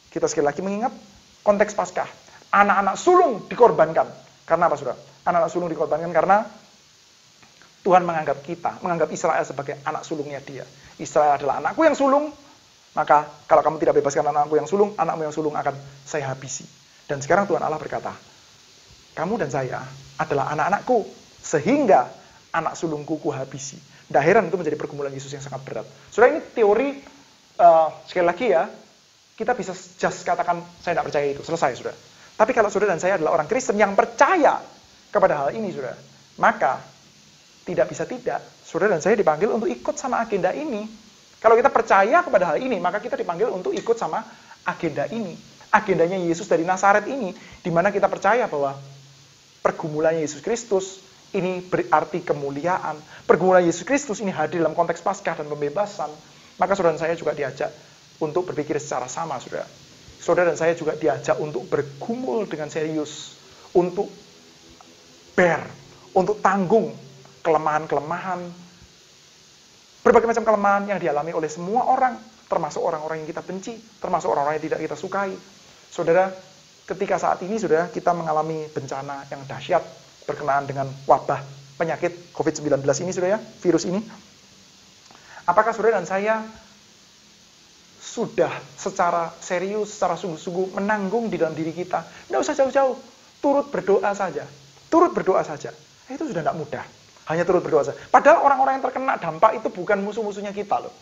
S2: Kita sekali lagi mengingat konteks Paskah. Anak-anak sulung dikorbankan. Karena apa, saudara? Anak-anak sulung dikorbankan karena Tuhan menganggap kita, menganggap Israel sebagai anak sulungnya dia. Israel adalah anakku yang sulung, maka kalau kamu tidak bebaskan anakku yang sulung, anakmu yang sulung akan saya habisi. Dan sekarang Tuhan Allah berkata, kamu dan saya adalah anak-anakku, sehingga anak sulungku kuhabisi. Tidak heran itu menjadi pergumulan Yesus yang sangat berat. Saudara, ini teori, sekali lagi ya, kita bisa just katakan, saya tidak percaya itu, selesai saudara. Tapi kalau saudara dan saya adalah orang Kristen yang percaya kepada hal ini saudara, maka tidak bisa tidak, saudara dan saya dipanggil untuk ikut sama agenda ini. Kalau kita percaya kepada hal ini, maka kita dipanggil untuk ikut sama agenda ini. Agendanya Yesus dari Nazaret ini, di mana kita percaya bahwa pergumulannya Yesus Kristus ini berarti kemuliaan. Pergumulan Yesus Kristus ini hadir dalam konteks Paskah dan pembebasan. Maka saudara dan saya juga diajak untuk berpikir secara sama, saudara. Saudara dan saya juga diajak untuk bergumul dengan serius, untuk bear, untuk tanggung kelemahan-kelemahan, berbagai macam kelemahan yang dialami oleh semua orang, termasuk orang-orang yang kita benci, termasuk orang-orang yang tidak kita sukai. Saudara, ketika saat ini saudara kita mengalami bencana yang dahsyat berkenaan dengan wabah penyakit COVID-19 ini saudara ya, virus ini. Apakah saudara dan saya sudah secara serius, secara sungguh-sungguh menanggung di dalam diri kita? Tidak usah jauh-jauh, turut berdoa saja. Turut berdoa saja. Itu sudah tidak mudah. Hanya turut berdoa saja. Padahal orang-orang yang terkena dampak itu bukan musuh-musuhnya kita loh.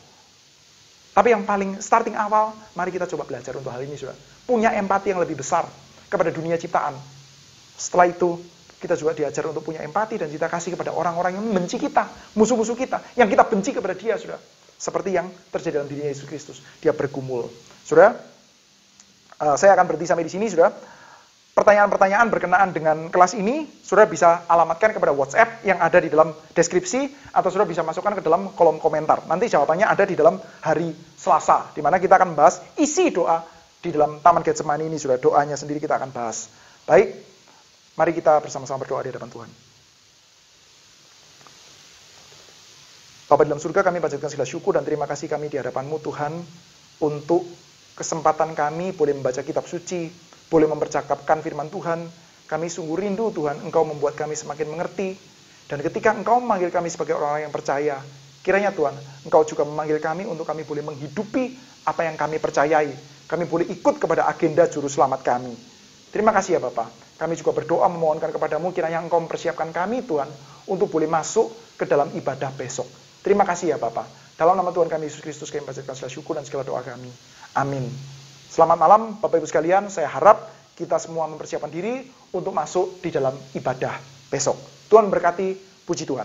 S2: Tapi yang paling starting awal, mari kita coba belajar untuk hal ini saudara. Punya empati yang lebih besar kepada dunia ciptaan. Setelah itu, kita juga diajar untuk punya empati dan cinta kasih kepada orang-orang yang membenci kita, musuh-musuh kita, yang kita benci kepada dia, saudara. Seperti yang terjadi dalam dirinya Yesus Kristus. Dia bergumul. Saudara, saya akan berhenti sampai di sini, saudara. Pertanyaan-pertanyaan berkenaan dengan kelas ini, saudara bisa alamatkan kepada WhatsApp yang ada di dalam deskripsi, atau saudara bisa masukkan ke dalam kolom komentar. Nanti jawabannya ada di dalam hari Selasa, di mana kita akan bahas isi doa di dalam Taman Getsemani ini, saudara. Doanya sendiri kita akan bahas. Baik, mari kita bersama-sama berdoa di hadapan Tuhan. Bapa di dalam surga, kami panjatkan segala syukur dan terima kasih kami di hadapan-Mu Tuhan, untuk kesempatan kami boleh membaca kitab suci, boleh mempercakapkan firman Tuhan. Kami sungguh rindu Tuhan, Engkau membuat kami semakin mengerti. Dan ketika Engkau memanggil kami sebagai orang-orang yang percaya, kiranya Tuhan, Engkau juga memanggil kami untuk kami boleh menghidupi apa yang kami percayai. Kami boleh ikut kepada agenda juru selamat kami. Terima kasih ya Bapa. Kami juga berdoa memohonkan kepadamu, kiranya Engkau mempersiapkan kami Tuhan, untuk boleh masuk ke dalam ibadah besok. Terima kasih ya Bapa. Dalam nama Tuhan kami Yesus Kristus, kami panjatkan segala syukur dan segala doa kami. Amin. Selamat malam Bapak Ibu sekalian, saya harap kita semua mempersiapkan diri untuk masuk di dalam ibadah besok. Tuhan berkati, puji Tuhan.